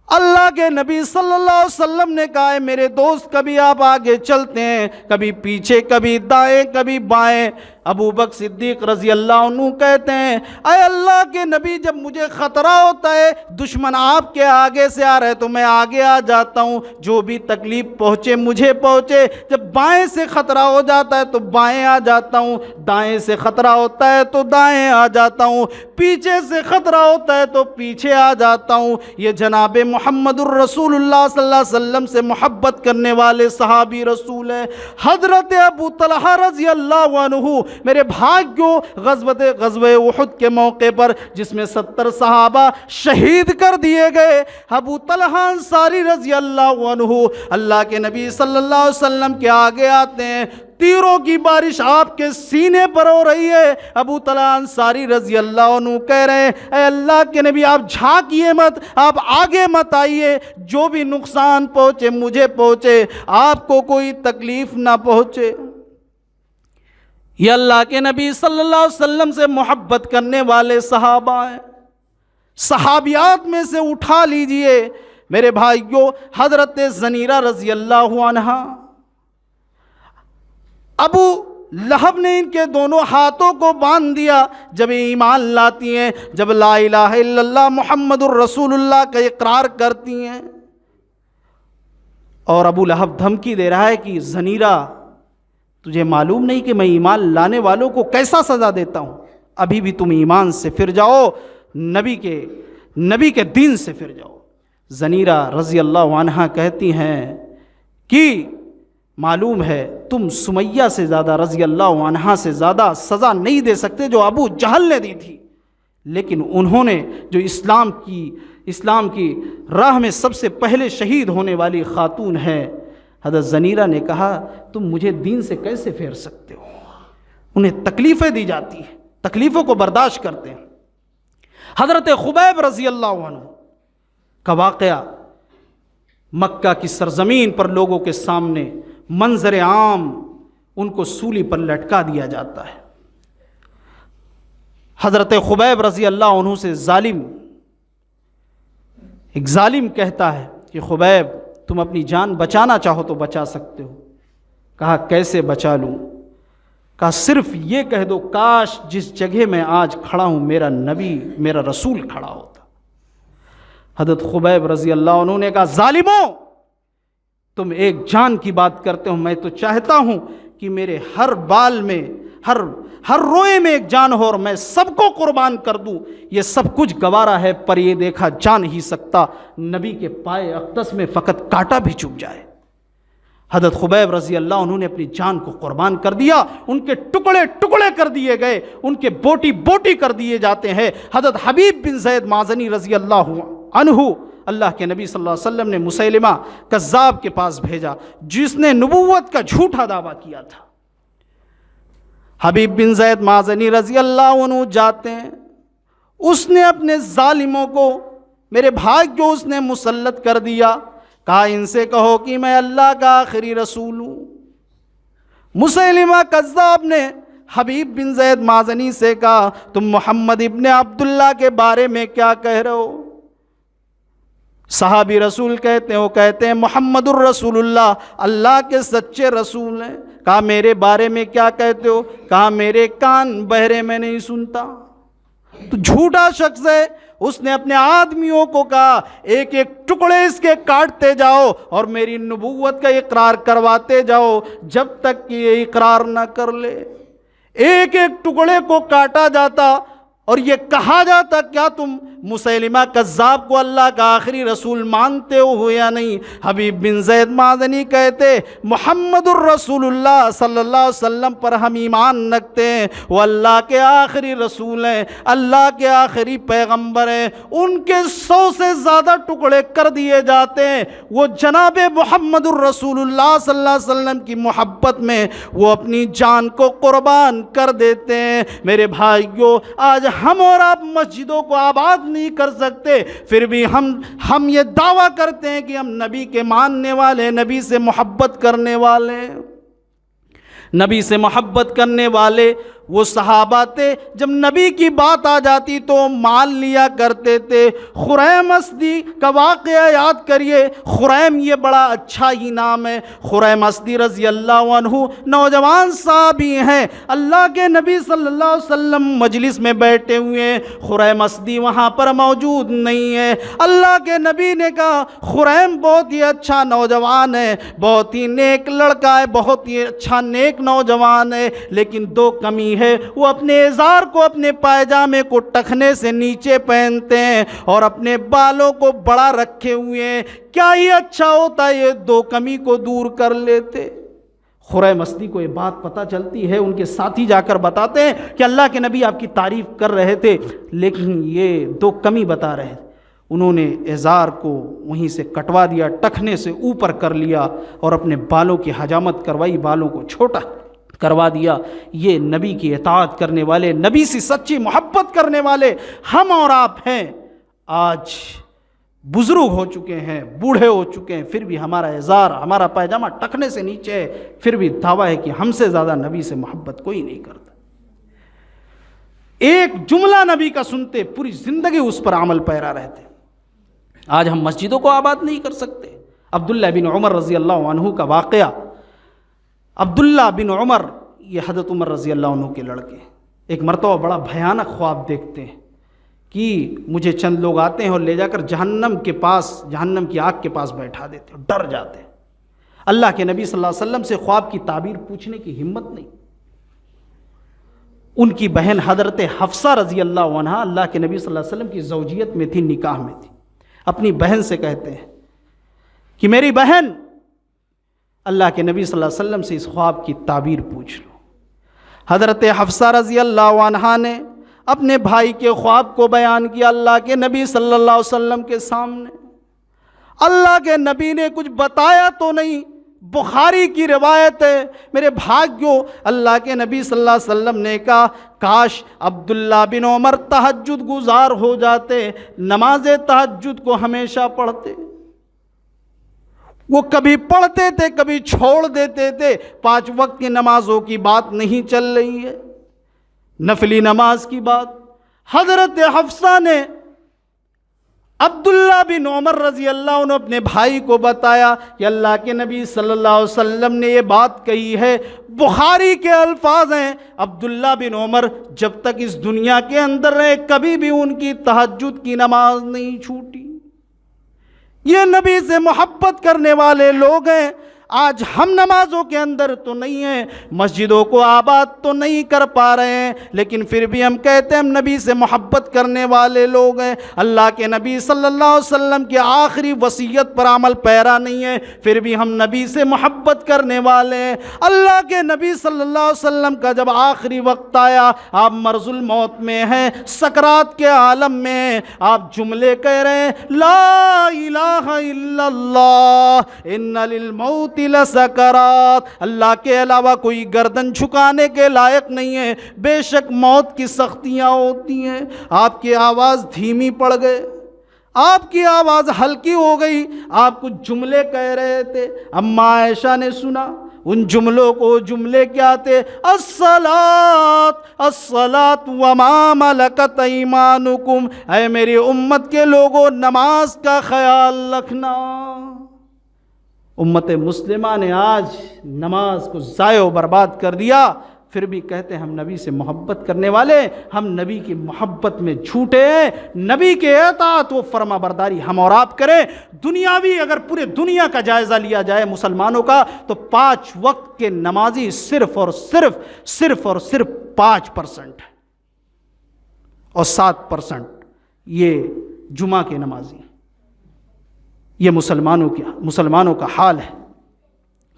اللہ کے نبی صلی اللہ علیہ وسلم نے کہا ہے میرے دوست، کبھی آپ آگے چلتے ہیں، کبھی پیچھے، کبھی دائیں، کبھی بائیں۔ ابوبکر صدیق رضی اللہ عنہ کہتے ہیں اے اللہ کے نبی، جب مجھے خطرہ ہوتا ہے دشمن آپ کے آگے سے آ رہے تو میں آگے آ جاتا ہوں، جو بھی تکلیف پہنچے مجھے پہنچے، جب بائیں سے خطرہ ہو جاتا ہے تو بائیں آ جاتا ہوں، دائیں سے خطرہ ہوتا ہے تو دائیں آ جاتا ہوں، پیچھے سے خطرہ ہوتا ہے تو پیچھے آ جاتا ہوں۔ یہ جناب محمد الرسول اللہ صلی اللہ علیہ وسلم سے محبت کرنے والے صحابی رسول ہیں۔ حضرت ابو طلحہ رضی اللہ عنہ، میرے بھائیوں، غزوہ احد کے موقع پر جس میں 70 صحابہ شہید کر دیے گئے، ابو طلحہ انصاری رضی اللہ عنہ اللہ کے نبی صلی اللہ علیہ وسلم کے آگے آتے ہیں، تیروں کی بارش آپ کے سینے پر ہو رہی ہے۔ ابو طلحہ انصاری رضی اللہ عنہ کہہ رہے ہیں اے اللہ کے نبی، آپ جھانکیے مت، آپ آگے مت آئیے، جو بھی نقصان پہنچے مجھے پہنچے، آپ کو کوئی تکلیف نہ پہنچے۔ یہ اللہ کے نبی صلی اللہ علیہ وسلم سے محبت کرنے والے صحابہ ہیں۔ صحابیات میں سے اٹھا لیجئے میرے بھائیوں، حضرت زنیرہ رضی اللہ عنہ، ابو لہب نے ان کے دونوں ہاتھوں کو باندھ دیا جب ایمان لاتی ہیں، جب لا الہ الا اللہ محمد الرسول اللہ کا اقرار کرتی ہیں، اور ابو لہب دھمکی دے رہا ہے کہ زنیرہ، تجھے معلوم نہیں کہ میں ایمان لانے والوں کو کیسا سزا دیتا ہوں؟ ابھی بھی تم ایمان سے پھر جاؤ، نبی کے دین سے پھر جاؤ۔ زنیرہ رضی اللہ عنہا کہتی ہیں کہ معلوم ہے تم سمیہ سے زیادہ، رضی اللہ عنہا سے زیادہ سزا نہیں دے سکتے جو ابو جہل نے دی تھی، لیکن انہوں نے جو اسلام کی راہ میں سب سے پہلے شہید ہونے والی خاتون ہے، حضرت زنیرہ نے کہا تم مجھے دین سے کیسے پھیر سکتے ہو؟ انہیں تکلیفیں دی جاتی ہیں، تکلیفوں کو برداشت کرتے ہیں۔ حضرت خبیب رضی اللہ عنہ کا واقعہ مکہ کی سرزمین پر لوگوں کے سامنے منظر عام ان کو سولی پر لٹکا دیا جاتا ہے۔ حضرت خبیب رضی اللہ عنہ سے ایک ظالم کہتا ہے کہ خبیب تم اپنی جان بچانا چاہو تو بچا سکتے ہو۔ کہا کیسے بچا لوں؟ کہا صرف یہ کہہ دو کاش جس جگہ میں آج کھڑا ہوں میرا نبی میرا رسول کھڑا ہوتا۔ حضرت خبیب رضی اللہ عنہ نے کہا ظالموں تم ایک جان کی بات کرتے ہو، میں تو چاہتا ہوں کہ میرے ہر بال میں ہر روئے میں ایک جان ہو اور میں سب کو قربان کر دوں، یہ سب کچھ گوارا ہے پر یہ دیکھا جا نہیں سکتا نبی کے پائے اقدس میں فقط کانٹا بھی چبھ جائے۔ حضرت خبیب رضی اللہ عنہ نے اپنی جان کو قربان کر دیا، ان کے ٹکڑے ٹکڑے کر دیے گئے، ان کے بوٹی بوٹی کر دیے جاتے ہیں۔ حضرت حبیب بن زید مازنی رضی اللہ عنہ، اللہ کے نبی صلی اللہ علیہ وسلم نے مسیلمہ کذاب کے پاس بھیجا جس نے نبوت کا جھوٹا دعویٰ کیا تھا۔ حبیب بن زید مازنی رضی اللہ عنہ جاتے ہیں، اس نے اپنے ظالموں کو میرے بھائی کو اس نے مسلط کر دیا، کہا ان سے کہو کہ میں اللہ کا آخری رسول ہوں۔ مسیلمہ کذاب نے حبیب بن زید مازنی سے کہا تم محمد ابن عبداللہ کے بارے میں کیا کہہ رہے ہو؟ صحابی رسول کہتے ہیں محمد الرسول اللہ، اللہ کے سچے رسول ہیں۔ کہا میرے بارے میں کیا کہتے ہو؟ کہا میرے کان بہرے میں نہیں سنتا۔ تو جھوٹا شخص ہے، اس نے اپنے آدمیوں کو کہا ایک ایک ٹکڑے اس کے کاٹتے جاؤ اور میری نبوت کا اقرار کرواتے جاؤ جب تک کہ یہ اقرار نہ کر لے۔ ایک ایک ٹکڑے کو کاٹا جاتا اور یہ کہا جاتا کیا تم مسیلمہ کذاب کو اللہ کا آخری رسول مانتے ہو یا نہیں؟ حبیب بن زید مازنی کہتے محمد الرسول اللہ صلی اللہ علیہ وسلم پر ہم ایمان رکھتے ہیں، وہ اللہ کے آخری رسول ہیں، اللہ کے آخری پیغمبر ہیں۔ ان کے 100 سے زیادہ ٹکڑے کر دیے جاتے ہیں، وہ جناب محمد الرسول اللہ صلی اللہ علیہ وسلم کی محبت میں وہ اپنی جان کو قربان کر دیتے ہیں۔ میرے بھائیوں، آج ہم اور آپ مسجدوں کو آباد نہیں کر سکتے، پھر بھی ہم یہ دعویٰ کرتے ہیں کہ ہم نبی کے ماننے والے، نبی سے محبت کرنے والے، نبی سے محبت کرنے والے۔ وہ صحابہ تھے جب نبی کی بات آ جاتی تو مان لیا کرتے تھے۔ خریم اسدی کا واقعہ یاد کریے، خریم یہ بڑا اچھا ہی نام ہے۔ خریم اسدی رضی اللہ عنہ نوجوان صحابی ہیں، اللہ کے نبی صلی اللہ علیہ وسلم مجلس میں بیٹھے ہوئے ہیں، خریم اسدی وہاں پر موجود نہیں ہے۔ اللہ کے نبی نے کہا خریم بہت ہی اچھا نوجوان ہے، بہت ہی نیک لڑکا ہے، بہت ہی اچھا نیک نوجوان ہے، لیکن دو کمی ہے، وہ اپنے ازار کو، اپنے پائجامے کو ٹخنے سے نیچے پہنتے ہیں اور اپنے بالوں کو بڑا رکھے ہوئے ہیں۔ کیا ہی اچھا ہوتا یہ دو کمی کو دور کر لیتے۔ خریم اسدی کو یہ بات پتہ چلتی ہے، ان کے ساتھی جا کر بتاتے ہیں کہ اللہ کے نبی آپ کی تعریف کر رہے تھے لیکن یہ دو کمی بتا رہے تھے۔ انہوں نے ازار کو وہیں سے کٹوا دیا، ٹخنے سے اوپر کر لیا اور اپنے بالوں کی حجامت کروائی، بالوں کو چھوٹا کروا دیا۔ یہ نبی کی اطاعت کرنے والے، نبی سے سچی محبت کرنے والے ہم اور آپ ہیں۔ آج بزرگ ہو چکے ہیں، بوڑھے ہو چکے ہیں، پھر بھی ہمارا ازار، ہمارا پائجامہ ٹخنے سے نیچے ہے، پھر بھی دعویٰ ہے کہ ہم سے زیادہ نبی سے محبت کوئی نہیں کرتا۔ ایک جملہ نبی کا سنتے پوری زندگی اس پر عمل پیرا رہتے۔ آج ہم مسجدوں کو آباد نہیں کر سکتے۔ عبداللہ بن عمر رضی اللہ عنہ کا واقعہ۔ عبداللہ بن عمر یہ حضرت عمر رضی اللہ عنہ کے لڑکے، ایک مرتبہ بڑا بھیانک خواب دیکھتے ہیں کہ مجھے چند لوگ آتے ہیں اور لے جا کر جہنم کے پاس، جہنم کی آگ کے پاس بیٹھا دیتے ہیں، ڈر جاتے ہیں۔ اللہ کے نبی صلی اللہ علیہ وسلم سے خواب کی تعبیر پوچھنے کی ہمت نہیں۔ ان کی بہن حضرت حفصہ رضی اللہ عنہا اللہ کے نبی صلی اللہ علیہ وسلم کی زوجیت میں تھی، نکاح میں تھی. اپنی بہن سے کہتے ہیں کہ میری بہن، اللہ کے نبی صلی اللہ علیہ وسلم سے اس خواب کی تعبیر پوچھ لو. حضرت حفصہ رضی اللہ عنہا نے اپنے بھائی کے خواب کو بیان کیا اللہ کے نبی صلی اللہ علیہ وسلم کے سامنے. اللہ کے نبی نے کچھ بتایا تو نہیں. بخاری کی روایت ہے، میرے بھائیو، اللہ کے نبی صلی اللہ علیہ وسلم نے کہا کاش عبداللہ بن عمر تہجد گزار ہو جاتے، نماز تہجد کو ہمیشہ پڑھتے. وہ کبھی پڑھتے تھے کبھی چھوڑ دیتے تھے. 5 وقت کی نمازوں کی بات نہیں چل رہی ہے، نفلی نماز کی بات. حضرت حفصہ نے عبداللہ بن عمر رضی اللہ عنہ اپنے بھائی کو بتایا کہ اللہ کے نبی صلی اللہ علیہ وسلم نے یہ بات کہی ہے. بخاری کے الفاظ ہیں، عبداللہ بن عمر جب تک اس دنیا کے اندر رہے کبھی بھی ان کی تہجد کی نماز نہیں چھوٹی. یہ نبی سے محبت کرنے والے لوگ ہیں. آج ہم نمازوں کے اندر تو نہیں ہیں، مسجدوں کو آباد تو نہیں کر پا رہے ہیں، لیکن پھر بھی ہم کہتے ہیں ہم نبی سے محبت کرنے والے لوگ ہیں. اللہ کے نبی صلی اللہ علیہ وسلم کی آخری وصیت پر عمل پیرا نہیں ہے، پھر بھی ہم نبی سے محبت کرنے والے ہیں. اللہ کے نبی صلی اللہ علیہ وسلم کا جب آخری وقت آیا، آپ مرض الموت میں ہیں، سکرات کے عالم میں ہیں، آپ جملے کہہ رہے ہیں لا الہ الا اللہ ان للموت لسکرات. اللہ کے علاوہ کوئی گردن جھکانے کے لائق نہیں ہے، بے شک موت کی سختیاں ہوتی ہیں. آپ کی آواز دھیمی پڑ گئے، آپ کی آواز ہلکی ہو گئی، آپ کچھ جملے کہہ رہے تھے. اماں عائشہ نے سنا ان جملوں کو. جملے کیا تھے؟ الصلاۃ الصلاۃ وما ملکت ایمانکم. اے میری امت کے لوگوں، نماز کا خیال رکھنا. امت مسلمہ نے آج نماز کو ضائع و برباد کر دیا، پھر بھی کہتے ہیں ہم نبی سے محبت کرنے والے. ہم نبی کی محبت میں جھوٹے ہیں. نبی کے اطاعت و فرما برداری ہم اور آپ کریں. دنیاوی اگر پورے دنیا کا جائزہ لیا جائے مسلمانوں کا، تو 5 وقت کے نمازی صرف اور صرف 5% ہے، اور 7% یہ جمعہ کے نمازی. یہ مسلمانوں کا حال ہے.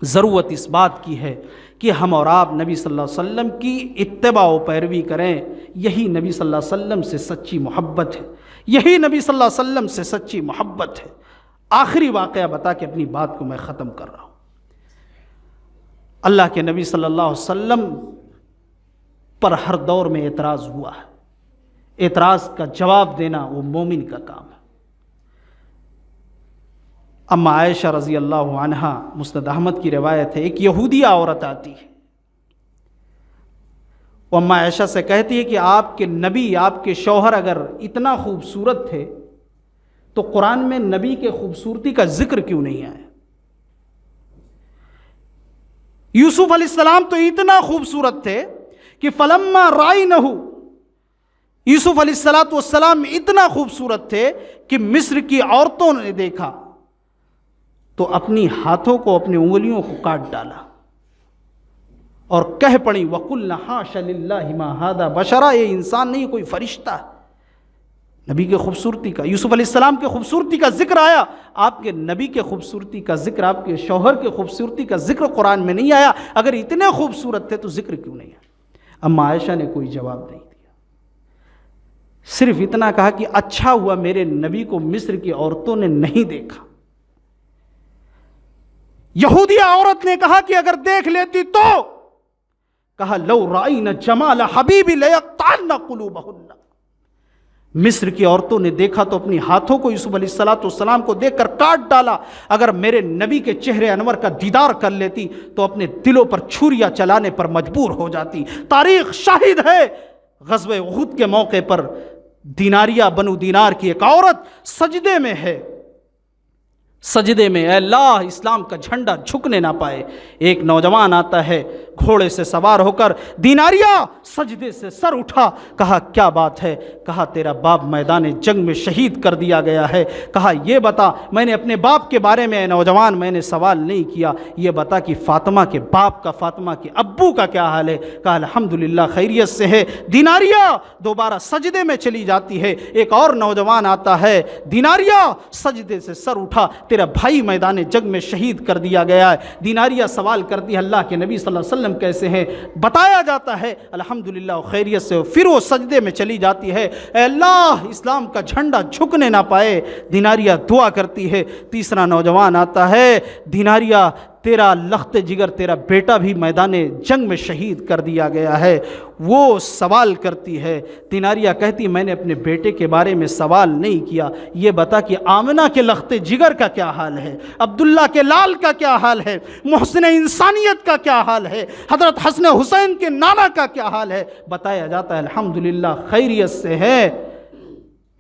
ضرورت اس بات کی ہے کہ ہم اور آپ نبی صلی اللہ علیہ وسلم کی اتباع و پیروی کریں. یہی نبی صلی اللہ علیہ وسلم سے سچی محبت ہے، یہی نبی صلی اللہ علیہ وسلم سے سچی محبت ہے. آخری واقعہ بتا کے اپنی بات کو میں ختم کر رہا ہوں. اللہ کے نبی صلی اللہ علیہ وسلم پر ہر دور میں اعتراض ہوا ہے. اعتراض کا جواب دینا وہ مومن کا کام ہے. اما عائشہ رضی اللہ عنہا، مسند احمد کی روایت ہے، ایک یہودیہ عورت آتی ہے، وہ اما عائشہ سے کہتی ہے کہ آپ کے نبی، آپ کے شوہر اگر اتنا خوبصورت تھے تو قرآن میں نبی کے خوبصورتی کا ذکر کیوں نہیں آیا؟ یوسف علیہ السلام تو اتنا خوبصورت تھے کہ فلما رأینہ، یوسف علیہ السلام اتنا خوبصورت تھے کہ مصر کی عورتوں نے دیکھا تو اپنی ہاتھوں کو، اپنی انگلیوں کو کاٹ ڈالا اور کہہ پڑی وَقُلْنَا حَاشَ لِلَّهِ مَا هَذَا بَشَرًا، یہ انسان نہیں، کوئی فرشتہ. نبی کے خوبصورتی کا، یوسف علیہ السلام کے خوبصورتی کا ذکر آیا، آپ کے نبی کے خوبصورتی کا ذکر، آپ کے شوہر کے خوبصورتی کا ذکر قرآن میں نہیں آیا. اگر اتنے خوبصورت تھے تو ذکر کیوں نہیں آیا؟ اما عائشہ نے کوئی جواب نہیں دیا، صرف اتنا کہا کہ اچھا ہوا میرے نبی کو مصر کی عورتوں نے نہیں دیکھا. یہودیہ عورت نے کہا کہ اگر دیکھ لیتی تو، کہا لو رائن جمال حبیبی لیقطعن قلوبہن. مصر کی عورتوں نے دیکھا تو اپنی ہاتھوں کو یوسف علیہ السلام کو دیکھ کر کاٹ ڈالا. اگر میرے نبی کے چہرے انور کا دیدار کر لیتی تو اپنے دلوں پر چھریاں چلانے پر مجبور ہو جاتی. تاریخ شاہد ہے، غزوہ احد کے موقع پر دیناریہ بنو دینار کی ایک عورت سجدے میں ہے، سجدے میں، اے اللہ اسلام کا جھنڈا جھکنے نہ پائے۔ ایک نوجوان آتا ہے گھوڑے سے سوار ہو کر، دیناریہ سجدے سے سر اٹھا، کہا کیا بات ہے؟ کہا تیرا باپ میدان جنگ میں شہید کر دیا گیا ہے۔ کہا یہ بتا، میں نے اپنے باپ کے بارے میں اے نوجوان میں نے سوال نہیں کیا، یہ بتا کہ فاطمہ کے باپ کا، فاطمہ کے ابو کا کیا حال ہے؟ کہا الحمدللہ خیریت سے ہے۔ دیناریہ دوبارہ سجدے میں چلی جاتی ہے۔ ایک اور نوجوان آتا ہے، دیناریہ سجدے سے سر اٹھا، تیرا بھائی میدان جنگ میں شہید کر دیا گیا ہے۔ دیناریہ سوال کرتی ہے اللہ کے نبی صلی اللہ علیہ وسلم کیسے ہیں؟ بتایا جاتا ہے الحمدللہ خیریت سے۔ پھر وہ سجدے میں چلی جاتی ہے، اے اللہ اسلام کا جھنڈا جھکنے نہ پائے۔ دیناریہ دعا کرتی ہے۔ تیسرا نوجوان آتا ہے، دیناریہ تیرا لخت جگر، تیرا بیٹا بھی میدان جنگ میں شہید کر دیا گیا ہے۔ وہ سوال کرتی ہے، دیناریہ کہتی میں نے اپنے بیٹے کے بارے میں سوال نہیں کیا، یہ بتا کہ آمنہ کے لخت جگر کا کیا حال ہے، عبداللہ کے لال کا کیا حال ہے، محسن انسانیت کا کیا حال ہے، حضرت حسن حسین کے نانا کا کیا حال ہے؟ بتایا جاتا ہے الحمدللہ خیریت سے ہے۔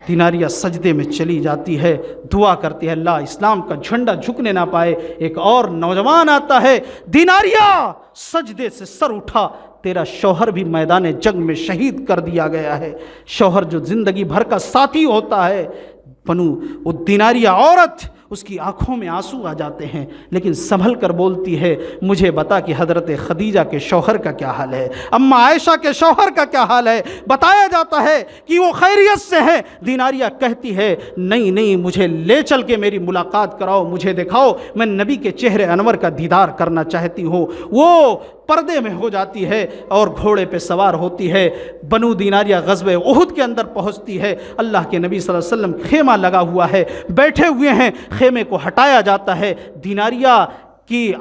دیناریہ سجدے میں چلی جاتی ہے، دعا کرتی ہے اللہ اسلام کا جھنڈا جھکنے نہ پائے۔ ایک اور نوجوان آتا ہے، دیناریہ سجدے سے سر اٹھا، تیرا شوہر بھی میدان جنگ میں شہید کر دیا گیا ہے۔ شوہر جو زندگی بھر کا ساتھی ہوتا ہے، وہ دیناریہ عورت، اس کی آنکھوں میں آنسو آ جاتے ہیں، لیکن سنبھل کر بولتی ہے مجھے بتا کہ حضرت خدیجہ کے شوہر کا کیا حال ہے، اماں عائشہ کے شوہر کا کیا حال ہے؟ بتایا جاتا ہے کہ وہ خیریت سے ہیں۔ دیناریہ کہتی ہے نہیں مجھے لے چل کے میری ملاقات کراؤ، مجھے دکھاؤ، میں نبی کے چہرے انور کا دیدار کرنا چاہتی ہوں۔ وہ پردے میں ہو جاتی ہے اور گھوڑے پہ سوار ہوتی ہے۔ بنو دیناریہ غزوہ احد کے اندر پہنچتی ہے۔ اللہ کے نبی صلی اللہ علیہ وسلم خیمہ لگا ہوا ہے، بیٹھے ہوئے ہیں، خیمے کو ہٹایا جاتا ہے۔ دیناریہ کی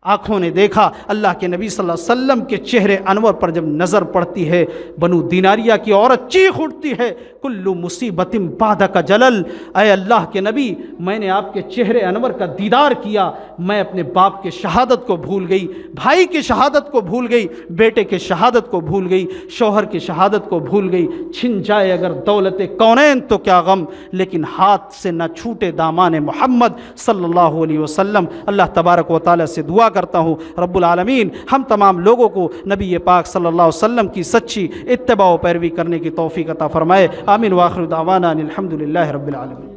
آنکھوں نے دیکھا اللہ کے نبی صلی اللہ علیہ وسلم کے چہرے انور پر جب نظر پڑتی ہے، بنو دیناریہ کی عورت چیخ اٹھتی ہے کل مصیبت بعدک جلل، اے اللہ کے نبی میں نے آپ کے چہرے انور کا دیدار کیا، میں اپنے باپ کے شہادت کو بھول گئی، بھائی کی شہادت کو بھول گئی، بیٹے کے شہادت کو بھول گئی، شوہر کی شہادت کو بھول گئی۔ چھن جائے اگر دولت کونین تو کیا غم، لیکن ہاتھ سے نہ چھوٹے دامان محمد صلی اللہ علیہ وسلم۔ اللہ تبارک و تعالیٰ سے دعا کرتا ہوں رب العالمین ہم تمام لوگوں کو نبی پاک صلی اللہ علیہ وسلم کی سچی اتباع و پیروی کرنے کی توفیق عطا فرمائے۔ آمین۔ وآخر دعوانا الحمد للہ رب العالمین۔